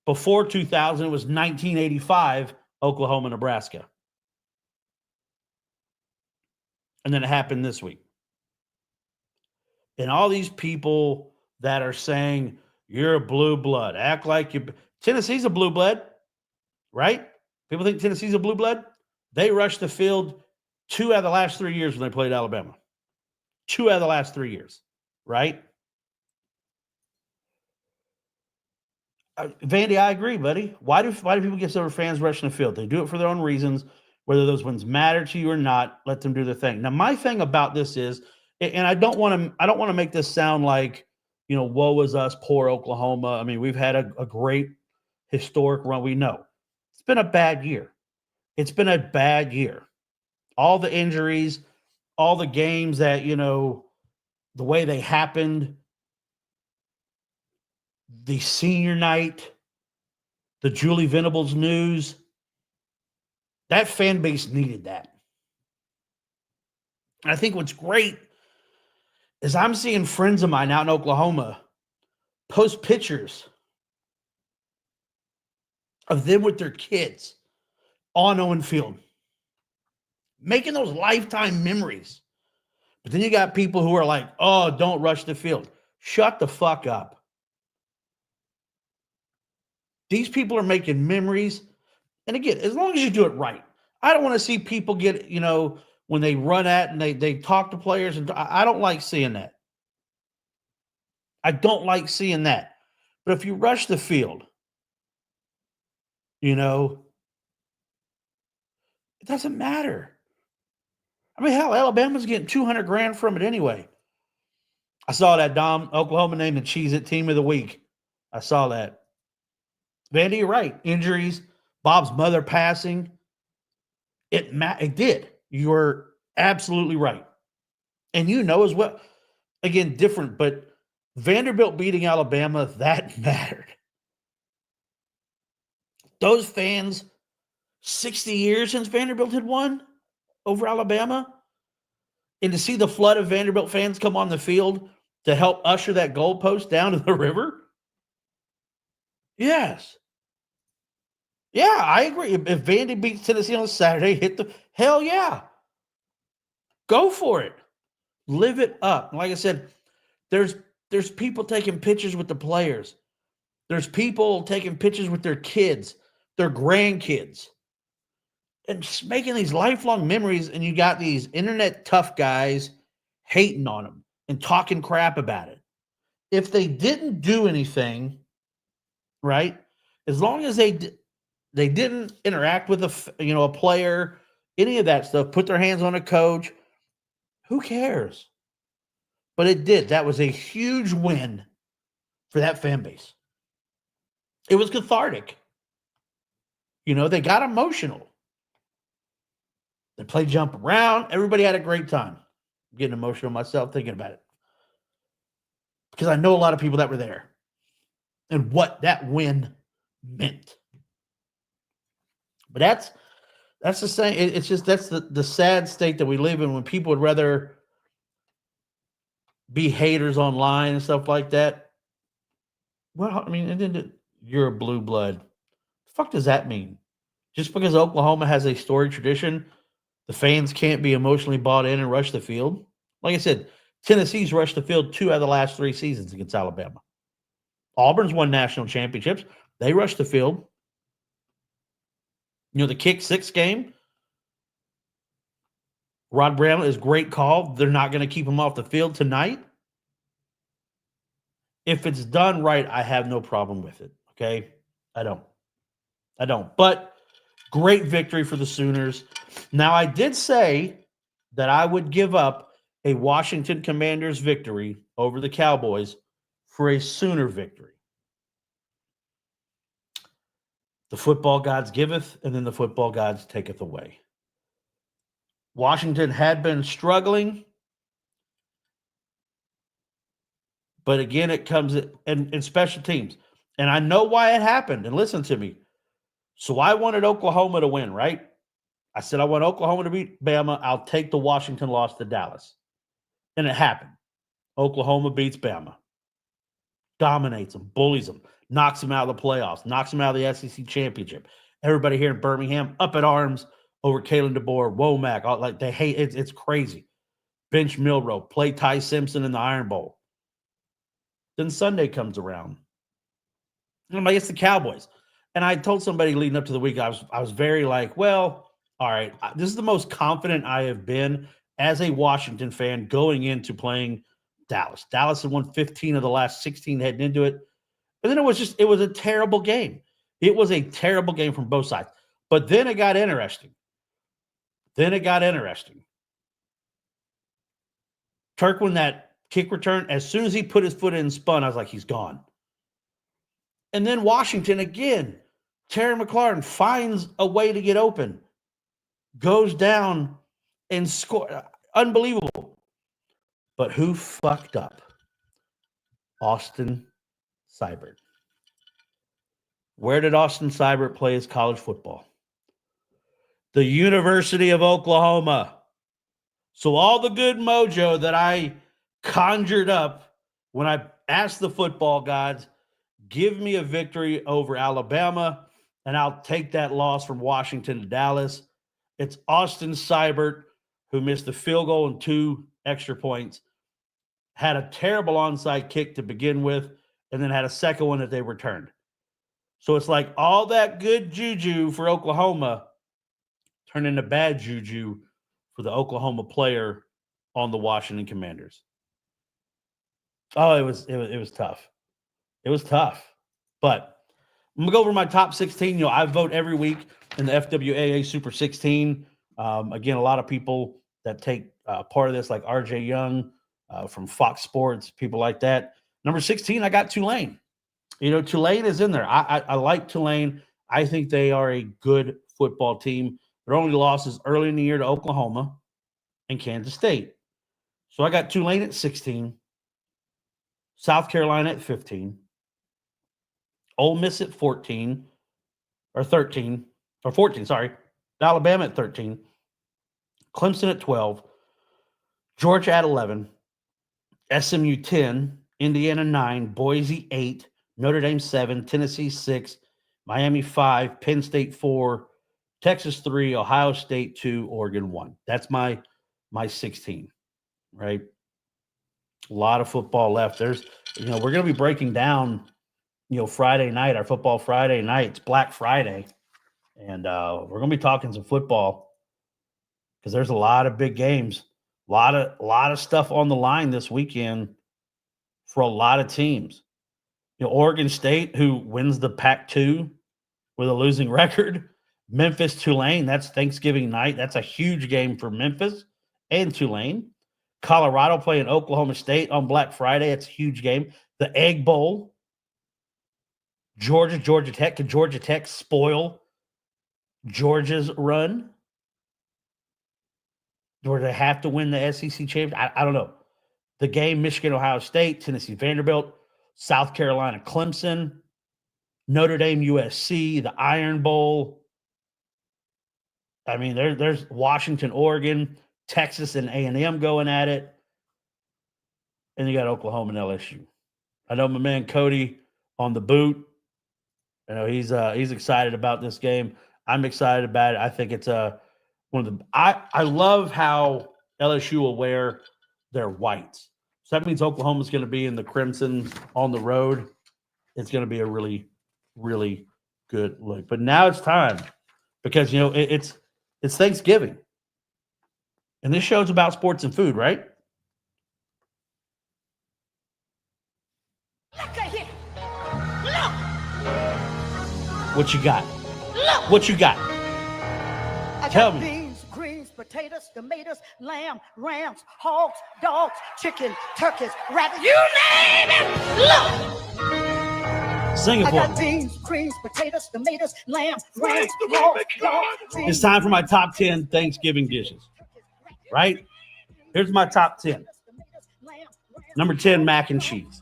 C: Before 2000, it was 1985, Oklahoma, Nebraska. And then it happened this week. And all these people that are saying, you're a blue blood, act like you. Tennessee's a blue blood, right? People think Tennessee's a blue blood. They rushed the field 2 out of the last 3 years when they played Alabama. 2 out of the last 3 years, right? Vandy, I agree, buddy. Why do people get so fans rushing the field? They do it for their own reasons. Whether those ones matter to you or not, let them do their thing. Now, my thing about this is, and I don't want to make this sound like, woe is us, poor Oklahoma. I mean, we've had a great historic run. We know it's been a bad year. It's been a bad year. All the injuries, all the games that, the way they happened, the senior night, the Julie Venables news, that fan base needed that. And I think what's great is I'm seeing friends of mine out in Oklahoma post pictures of them with their kids on Owen Field, making those lifetime memories. But then you got people who are like, oh, don't rush the field. Shut the fuck up. These people are making memories. And again, as long as you do it right. I don't want to see people get, when they run at and they talk to players. And I don't like seeing that. I don't like seeing that. But if you rush the field, it doesn't matter. I mean, hell, Alabama's getting $200,000 from it anyway. I saw that, Dom. Oklahoma named the Cheez-It Team of the Week. I saw that. Vandy, you're right. Injuries, Bob's mother passing. It did. You're absolutely right. And as well. Again, different, but Vanderbilt beating Alabama, that mattered. Those fans, 60 years since Vanderbilt had won over Alabama, and to see the flood of Vanderbilt fans come on the field to help usher that goalpost down to the river? Yes. Yeah, I agree. If Vandy beats Tennessee on Saturday, hell yeah. Go for it. Live it up. Like I said, there's people taking pictures with the players. There's people taking pictures with their kids, their grandkids, and just making these lifelong memories. And you got these internet tough guys hating on them and talking crap about it. If they didn't do anything, right, as long as they didn't interact with a player, any of that stuff, put their hands on a coach, who cares? But it did. That was a huge win for that fan base. It was cathartic. They got emotional. They played jump around. Everybody had a great time. I'm getting emotional myself thinking about it. Because I know a lot of people that were there and what that win meant. But that's the same. It's just that's the sad state that we live in when people would rather be haters online and stuff like that. Well, I mean, and then you're a blue blood. The fuck does that mean? Just because Oklahoma has a storied tradition, the fans can't be emotionally bought in and rush the field? Like I said, Tennessee's rushed the field 2 out of the last 3 seasons against Alabama. Auburn's won national championships. They rushed the field. The kick 6 game, Rod Bramlett is great call. They're not going to keep him off the field tonight. If it's done right, I have no problem with it. Okay? I don't. But great victory for the Sooners. Now, I did say that I would give up a Washington Commanders victory over the Cowboys for a Sooner victory. The football gods giveth, and then the football gods taketh away. Washington had been struggling, but again, it comes in special teams. And I know why it happened, and listen to me. So I wanted Oklahoma to win, right? I said I want Oklahoma to beat Bama. I'll take the Washington loss to Dallas. And it happened. Oklahoma beats Bama. Dominates them, bullies them, knocks them out of the playoffs, knocks them out of the SEC championship. Everybody here in Birmingham up in arms over Kalen DeBoer, Womack. Like they hate it. It's crazy. Bench Milrow, play Ty Simpson in the Iron Bowl. Then Sunday comes around. And I'm like, it's the Cowboys. And I told somebody leading up to the week, I was very like, well, All right. This is the most confident I have been as a Washington fan going into playing Dallas. Dallas had won 15 of the last 16 heading into it. And then it was a terrible game. It was a terrible game from both sides. But then it got interesting. Turk, that kick return, as soon as he put his foot in and spun, I was like, he's gone. And then Washington again, Terry McLaurin finds a way to get open, goes down and score. Unbelievable. But who fucked up? Austin Seibert. Where did Austin Seibert play his college football? The University of Oklahoma. So all the good mojo that I conjured up when I asked the football gods, give me a victory over Alabama, and I'll take that loss from Washington to Dallas. It's Austin Seibert, who missed a field goal and 2 extra points, had a terrible onside kick to begin with, and then had a second one that they returned. So it's like all that good juju for Oklahoma turned into bad juju for the Oklahoma player on the Washington Commanders. Oh, it was tough. It was tough. But I'm going to go over my top 16. I vote every week in the FWAA Super 16. Again, a lot of people that take part of this, like RJ Young from Fox Sports, people like that. Number 16, I got Tulane. Tulane is in there. I like Tulane. I think they are a good football team. Their only losses early in the year to Oklahoma and Kansas State. So I got Tulane at 16, South Carolina at 15, Ole Miss at 14, Alabama at 13, Clemson at 12, Georgia at 11, SMU 10, Indiana 9, Boise 8, Notre Dame 7, Tennessee 6, Miami 5, Penn State 4, Texas 3, Ohio State 2, Oregon 1. That's my 16, right? A lot of football left. There's, we're going to be breaking down, Friday night, our football Friday night. It's Black Friday. And we're going to be talking some football because there's a lot of big games, a lot of stuff on the line this weekend for a lot of teams. Oregon State, who wins the Pac-2 with a losing record. Memphis, Tulane, that's Thanksgiving night. That's a huge game for Memphis and Tulane. Colorado playing Oklahoma State on Black Friday. It's a huge game. The Egg Bowl. Georgia Tech. Could Georgia Tech spoil Georgia's run? Or do they have to win the SEC championship? I don't know. The game, Michigan, Ohio State, Tennessee, Vanderbilt, South Carolina, Clemson, Notre Dame, USC, the Iron Bowl. I mean, there's Washington, Oregon, Texas, and A&M going at it. And you got Oklahoma and LSU. I know my man Cody on the boot. He's excited about this game. I'm excited about it. I think it's one of the I love how LSU will wear their whites. So that means Oklahoma's going to be in the crimson on the road. It's going to be a really, really good look. But now it's time because it's Thanksgiving. And this show's about sports and food, right?
F: Look at here. Look.
C: What you got?
F: Look.
C: What you got?
F: I
C: Tell
F: got
C: me.
F: beans, greens, potatoes, tomatoes, lamb, rams, hogs, dogs, chicken, turkeys, rabbits. You name it. Look.
C: Sing it
F: I
C: for
F: got
C: me.
F: beans, greens, potatoes, tomatoes, lamb, rams, hogs, dogs.
C: It's time for my top 10 Thanksgiving dishes, right? Here's my top 10. Number 10, mac and cheese.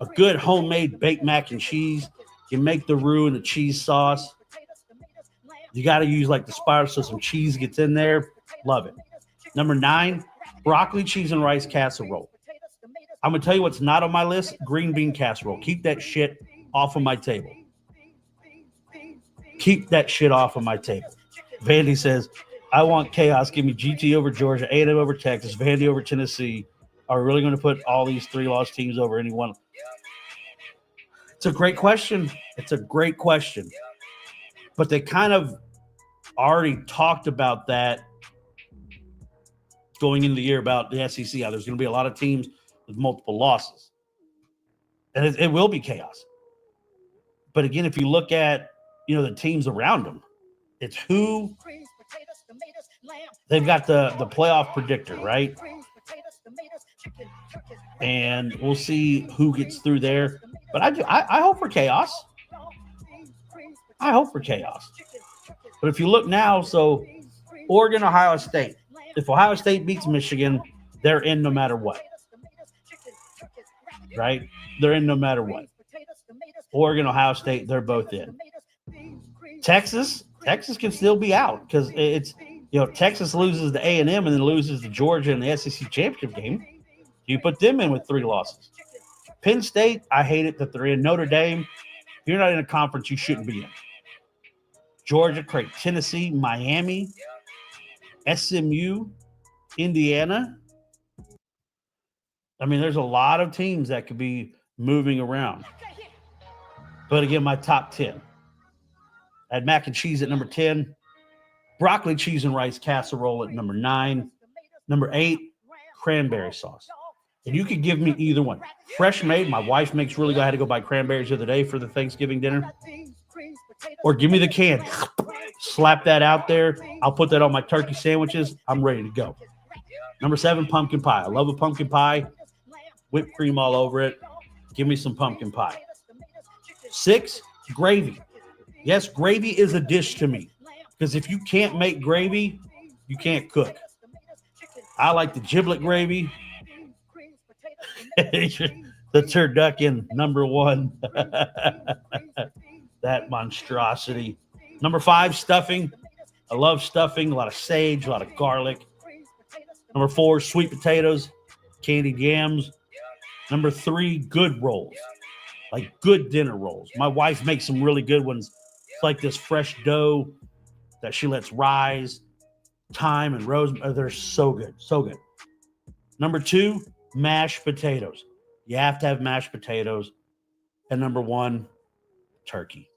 C: A good homemade baked mac and cheese. You make the roux and the cheese sauce. You got to use like the spiral so some cheese gets in there. Love it. Number 9, broccoli, cheese, and rice casserole. I'm going to tell you what's not on my list, green bean casserole. Keep that shit off of my table. Keep that shit off of my table. Vandy says, I want chaos. Give me GT over Georgia, A&M over Texas, Vandy over Tennessee. Are we really going to put all these 3-loss teams over any one? It's a great question. But they kind of already talked about that going into the year about the SEC, how there's going to be a lot of teams with multiple losses. And it will be chaos. But again, if you look at, the teams around them, it's who they've got the playoff predictor, right? And we'll see who gets through there. But I hope for chaos. I hope for chaos. But if you look now, so Oregon, Ohio State. If Ohio State beats Michigan, they're in no matter what. Right? They're in no matter what. Oregon, Ohio State, they're both in. Texas can still be out because it's, Texas loses to A&M and then loses to Georgia in the SEC championship game. You put them in with 3 losses. Penn State, I hate it that they're in. Notre Dame, if you're not in a conference, you shouldn't be in. Georgia, great. Tennessee, Miami, SMU, Indiana. I mean, there's a lot of teams that could be moving around. But again, my top 10. I had mac and cheese at number 10. Broccoli, cheese, and rice casserole at number 9. Number 8, cranberry sauce. And you could give me either one. Fresh made. My wife makes really good. I had to go buy cranberries the other day for the Thanksgiving dinner. Or give me the can. Slap that out there. I'll put that on my turkey sandwiches. I'm ready to go. Number 7, pumpkin pie. I love a pumpkin pie. Whipped cream all over it. Give me some pumpkin pie. 6, gravy. Yes, gravy is a dish to me. Because if you can't make gravy, you can't cook. I like the giblet gravy. The turducken, number 1. That monstrosity. Number 5, stuffing. I love stuffing. A lot of sage, a lot of garlic. Number 4, sweet potatoes, candied yams. Number 3, good rolls. Like good dinner rolls. My wife makes some really good ones. It's like this fresh dough that she lets rise, thyme and rosemary. They're so good, so good. Number 2, mashed potatoes. You have to have mashed potatoes. And number 1, turkey.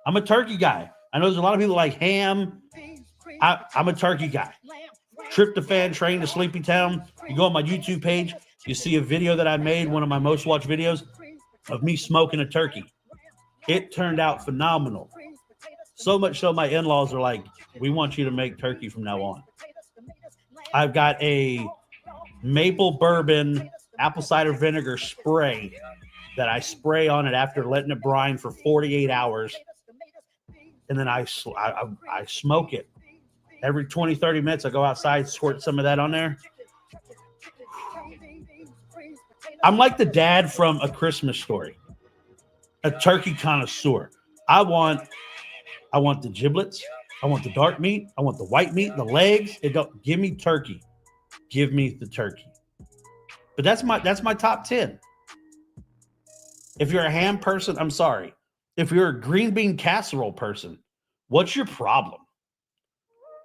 C: I'm a turkey guy. I know there's a lot of people like ham. I'm a turkey guy. Tryptophan Train to Sleepy Town. You go on my YouTube page, you see a video that I made, one of my most watched videos, of me smoking a turkey. It turned out phenomenal. So much so my in-laws are like, we want you to make turkey from now on. I've got a maple bourbon apple cider vinegar spray that I spray on it after letting it brine for 48 hours. And then I smoke it. Every 20, 30 minutes, I go outside, squirt some of that on there. I'm like the dad from A Christmas Story, a turkey connoisseur. I want the giblets. I want the dark meat. I want the white meat, the legs. Give me turkey. Give me the turkey. But that's my top 10. If you're a ham person, I'm sorry. If you're a green bean casserole person, what's your problem?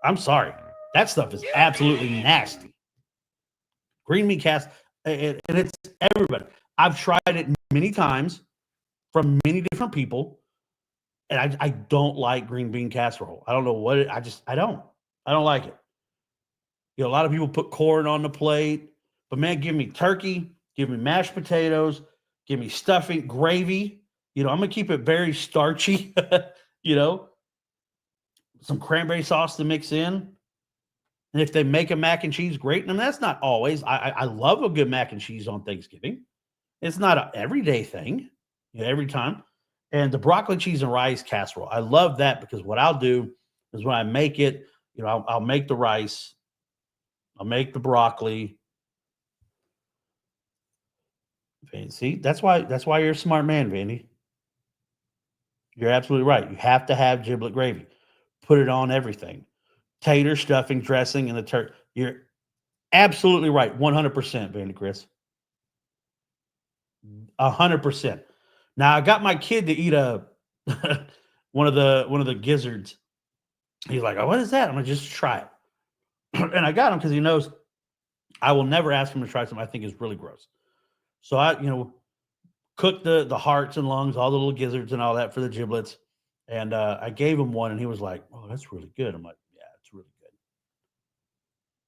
C: I'm sorry. That stuff is absolutely nasty. Green bean casserole, and it's everybody. I've tried it many times from many different people, and I don't like green bean casserole. I don't know what it, I don't like it. A lot of people put corn on the plate, but man, give me turkey, give me mashed potatoes, give me stuffing, gravy. I'm going to keep it very starchy, some cranberry sauce to mix in. And if they make a mac and cheese, great. And that's not always. I love a good mac and cheese on Thanksgiving. It's not an everyday thing, every time. And the broccoli, cheese, and rice casserole. I love that because what I'll do is when I make it, I'll make the rice. I'll make the broccoli. See, that's why you're a smart man, Vandy. You're absolutely right. You have to have giblet gravy. Put it on everything. Tater, stuffing, dressing, and the turkey. You're absolutely right. 100%, Vandy Chris. 100%. Now I got my kid to eat one of the gizzards. He's like, "Oh, what is that?" I'm gonna just try it. And I got him because he knows I will never ask him to try something I think is really gross. So I, cook the hearts and lungs, all the little gizzards and all that for the giblets. And I gave him one, and he was like, "Oh, that's really good." I'm like, "Yeah, it's really good."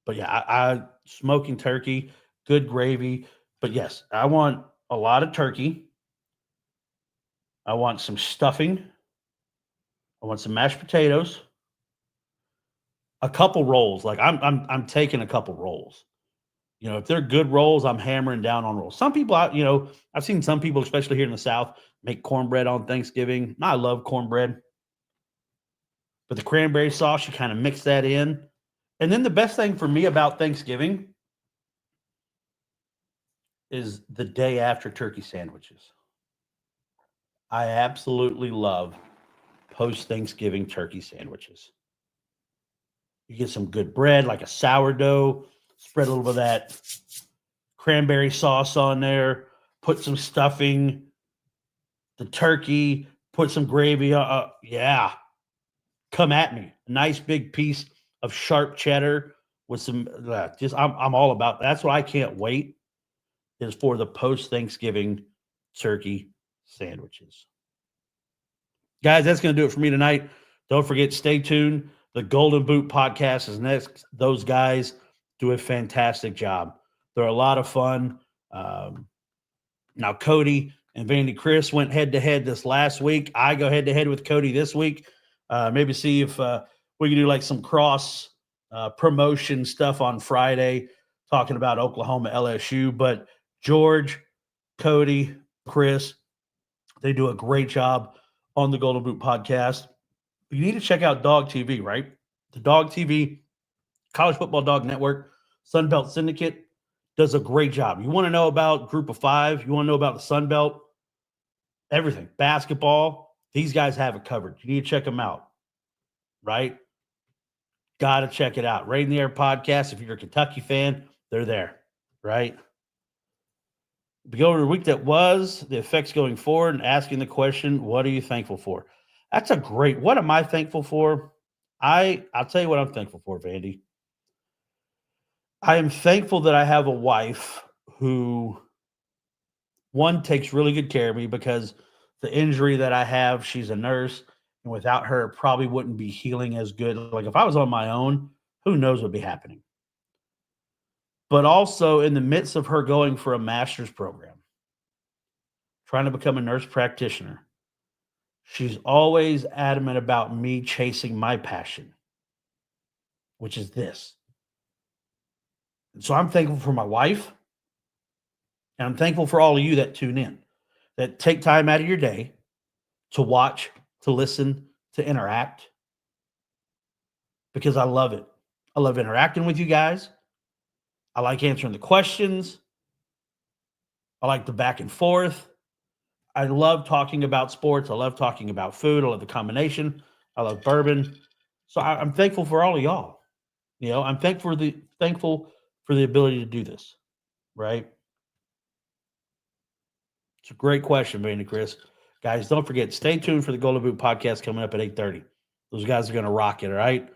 C: But yeah, I smoking turkey, good gravy. But yes, I want a lot of turkey. I want some stuffing. I want some mashed potatoes. A couple rolls. Like I'm taking a couple rolls. If they're good rolls, I'm hammering down on rolls. Some people, I've seen some people, especially here in the South, make cornbread on Thanksgiving. I love cornbread, but the cranberry sauce, you kind of mix that in. And then the best thing for me about Thanksgiving is the day after turkey sandwiches. I absolutely love post Thanksgiving turkey sandwiches. You get some good bread, like a sourdough, spread a little bit of that cranberry sauce on there, put some stuffing, the turkey, put some gravy. Yeah, come at me. A nice big piece of sharp cheddar with some I'm all about. That's what I can't wait is for the post Thanksgiving turkey sandwiches. Guys, that's going to do it for me tonight. Don't forget, stay tuned. The Golden Boot podcast is next. Those guys do a fantastic job. They're a lot of fun. Now, Cody and Vandy Chris went head-to-head this last week. I go head-to-head with Cody this week. Maybe see if we can do like some cross promotion stuff on Friday, talking about Oklahoma LSU. But George, Cody, Chris, they do a great job on the Golden Boot podcast. You need to check out Dog TV, right? The Dog TV, College Football Dog Network, Sunbelt Syndicate does a great job. You want to know about Group of Five? You want to know about the Sun Belt? Everything. Basketball. These guys have it covered. You need to check them out, right? Got to check it out. Right in the Air podcast. If you're a Kentucky fan, they're there, right? We go over the week that was, the effects going forward, and asking the question, what are you thankful for? That's a great, what am I thankful for? I'll tell you what I'm thankful for, Vandy. I am thankful that I have a wife who, one, takes really good care of me because the injury that I have, she's a nurse, and without her, it probably wouldn't be healing as good. Like if I was on my own, who knows what would be happening. But also in the midst of her going for a master's program, trying to become a nurse practitioner, she's always adamant about me chasing my passion, which is this. And so I'm thankful for my wife, and I'm thankful for all of you that tune in, that take time out of your day to watch, to listen, to interact, because I love it. I love interacting with you guys. I like answering the questions. I like the back and forth. I love talking about sports. I love talking about food. I love the combination. I love bourbon. So I'm thankful for all of y'all. I'm thankful for the ability to do this, right? It's a great question, Vandy Chris. Guys, don't forget, stay tuned for the Golden Boot podcast coming up at 8:30. Those guys are going to rock it, all right?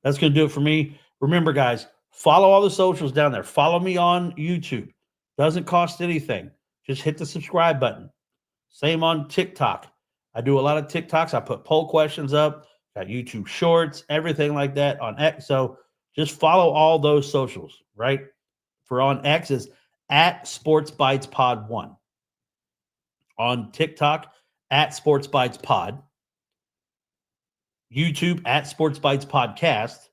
C: That's going to do it for me. Remember, guys, follow all the socials down there. Follow me on YouTube. Doesn't cost anything. Just hit the subscribe button. Same on TikTok. I do a lot of TikToks. I put poll questions up, got YouTube shorts, everything like that on X. So just follow all those socials, right? For on X is at Sports Bites Pod 1. On TikTok, at Sports Bites Pod. YouTube, at Sports Bites Podcast.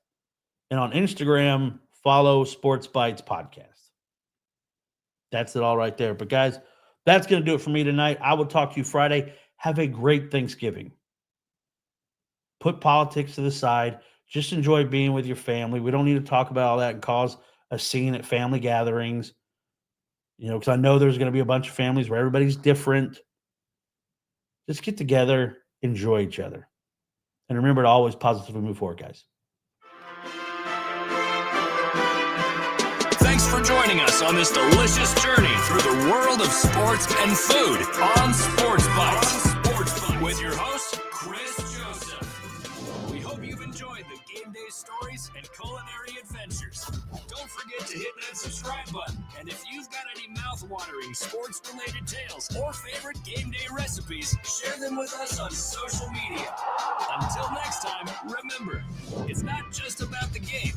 C: And on Instagram, follow Sports Bites Podcast. That's it all right there. But guys, that's going to do it for me tonight. I will talk to you Friday. Have a great Thanksgiving. Put politics to the side. Just enjoy being with your family. We don't need to talk about all that and cause a scene at family gatherings. Because I know there's going to be a bunch of families where everybody's different. Just get together, enjoy each other. And remember to always positively move forward, guys.
A: Thanks for joining us on this delicious journey through the world of sports and food on Sports Bites. With your host, Chris Joseph. We hope you've enjoyed the game day stories and culinary adventures. Don't forget to hit that subscribe button. And if you've got any mouth mouth-watering sports-related tales or favorite game day recipes, share them with us on social media. Until next time, remember, it's not just about the game.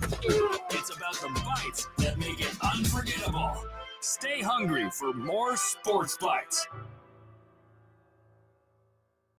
A: It's about the bites that make it unforgettable. Stay hungry for more Sports Bites.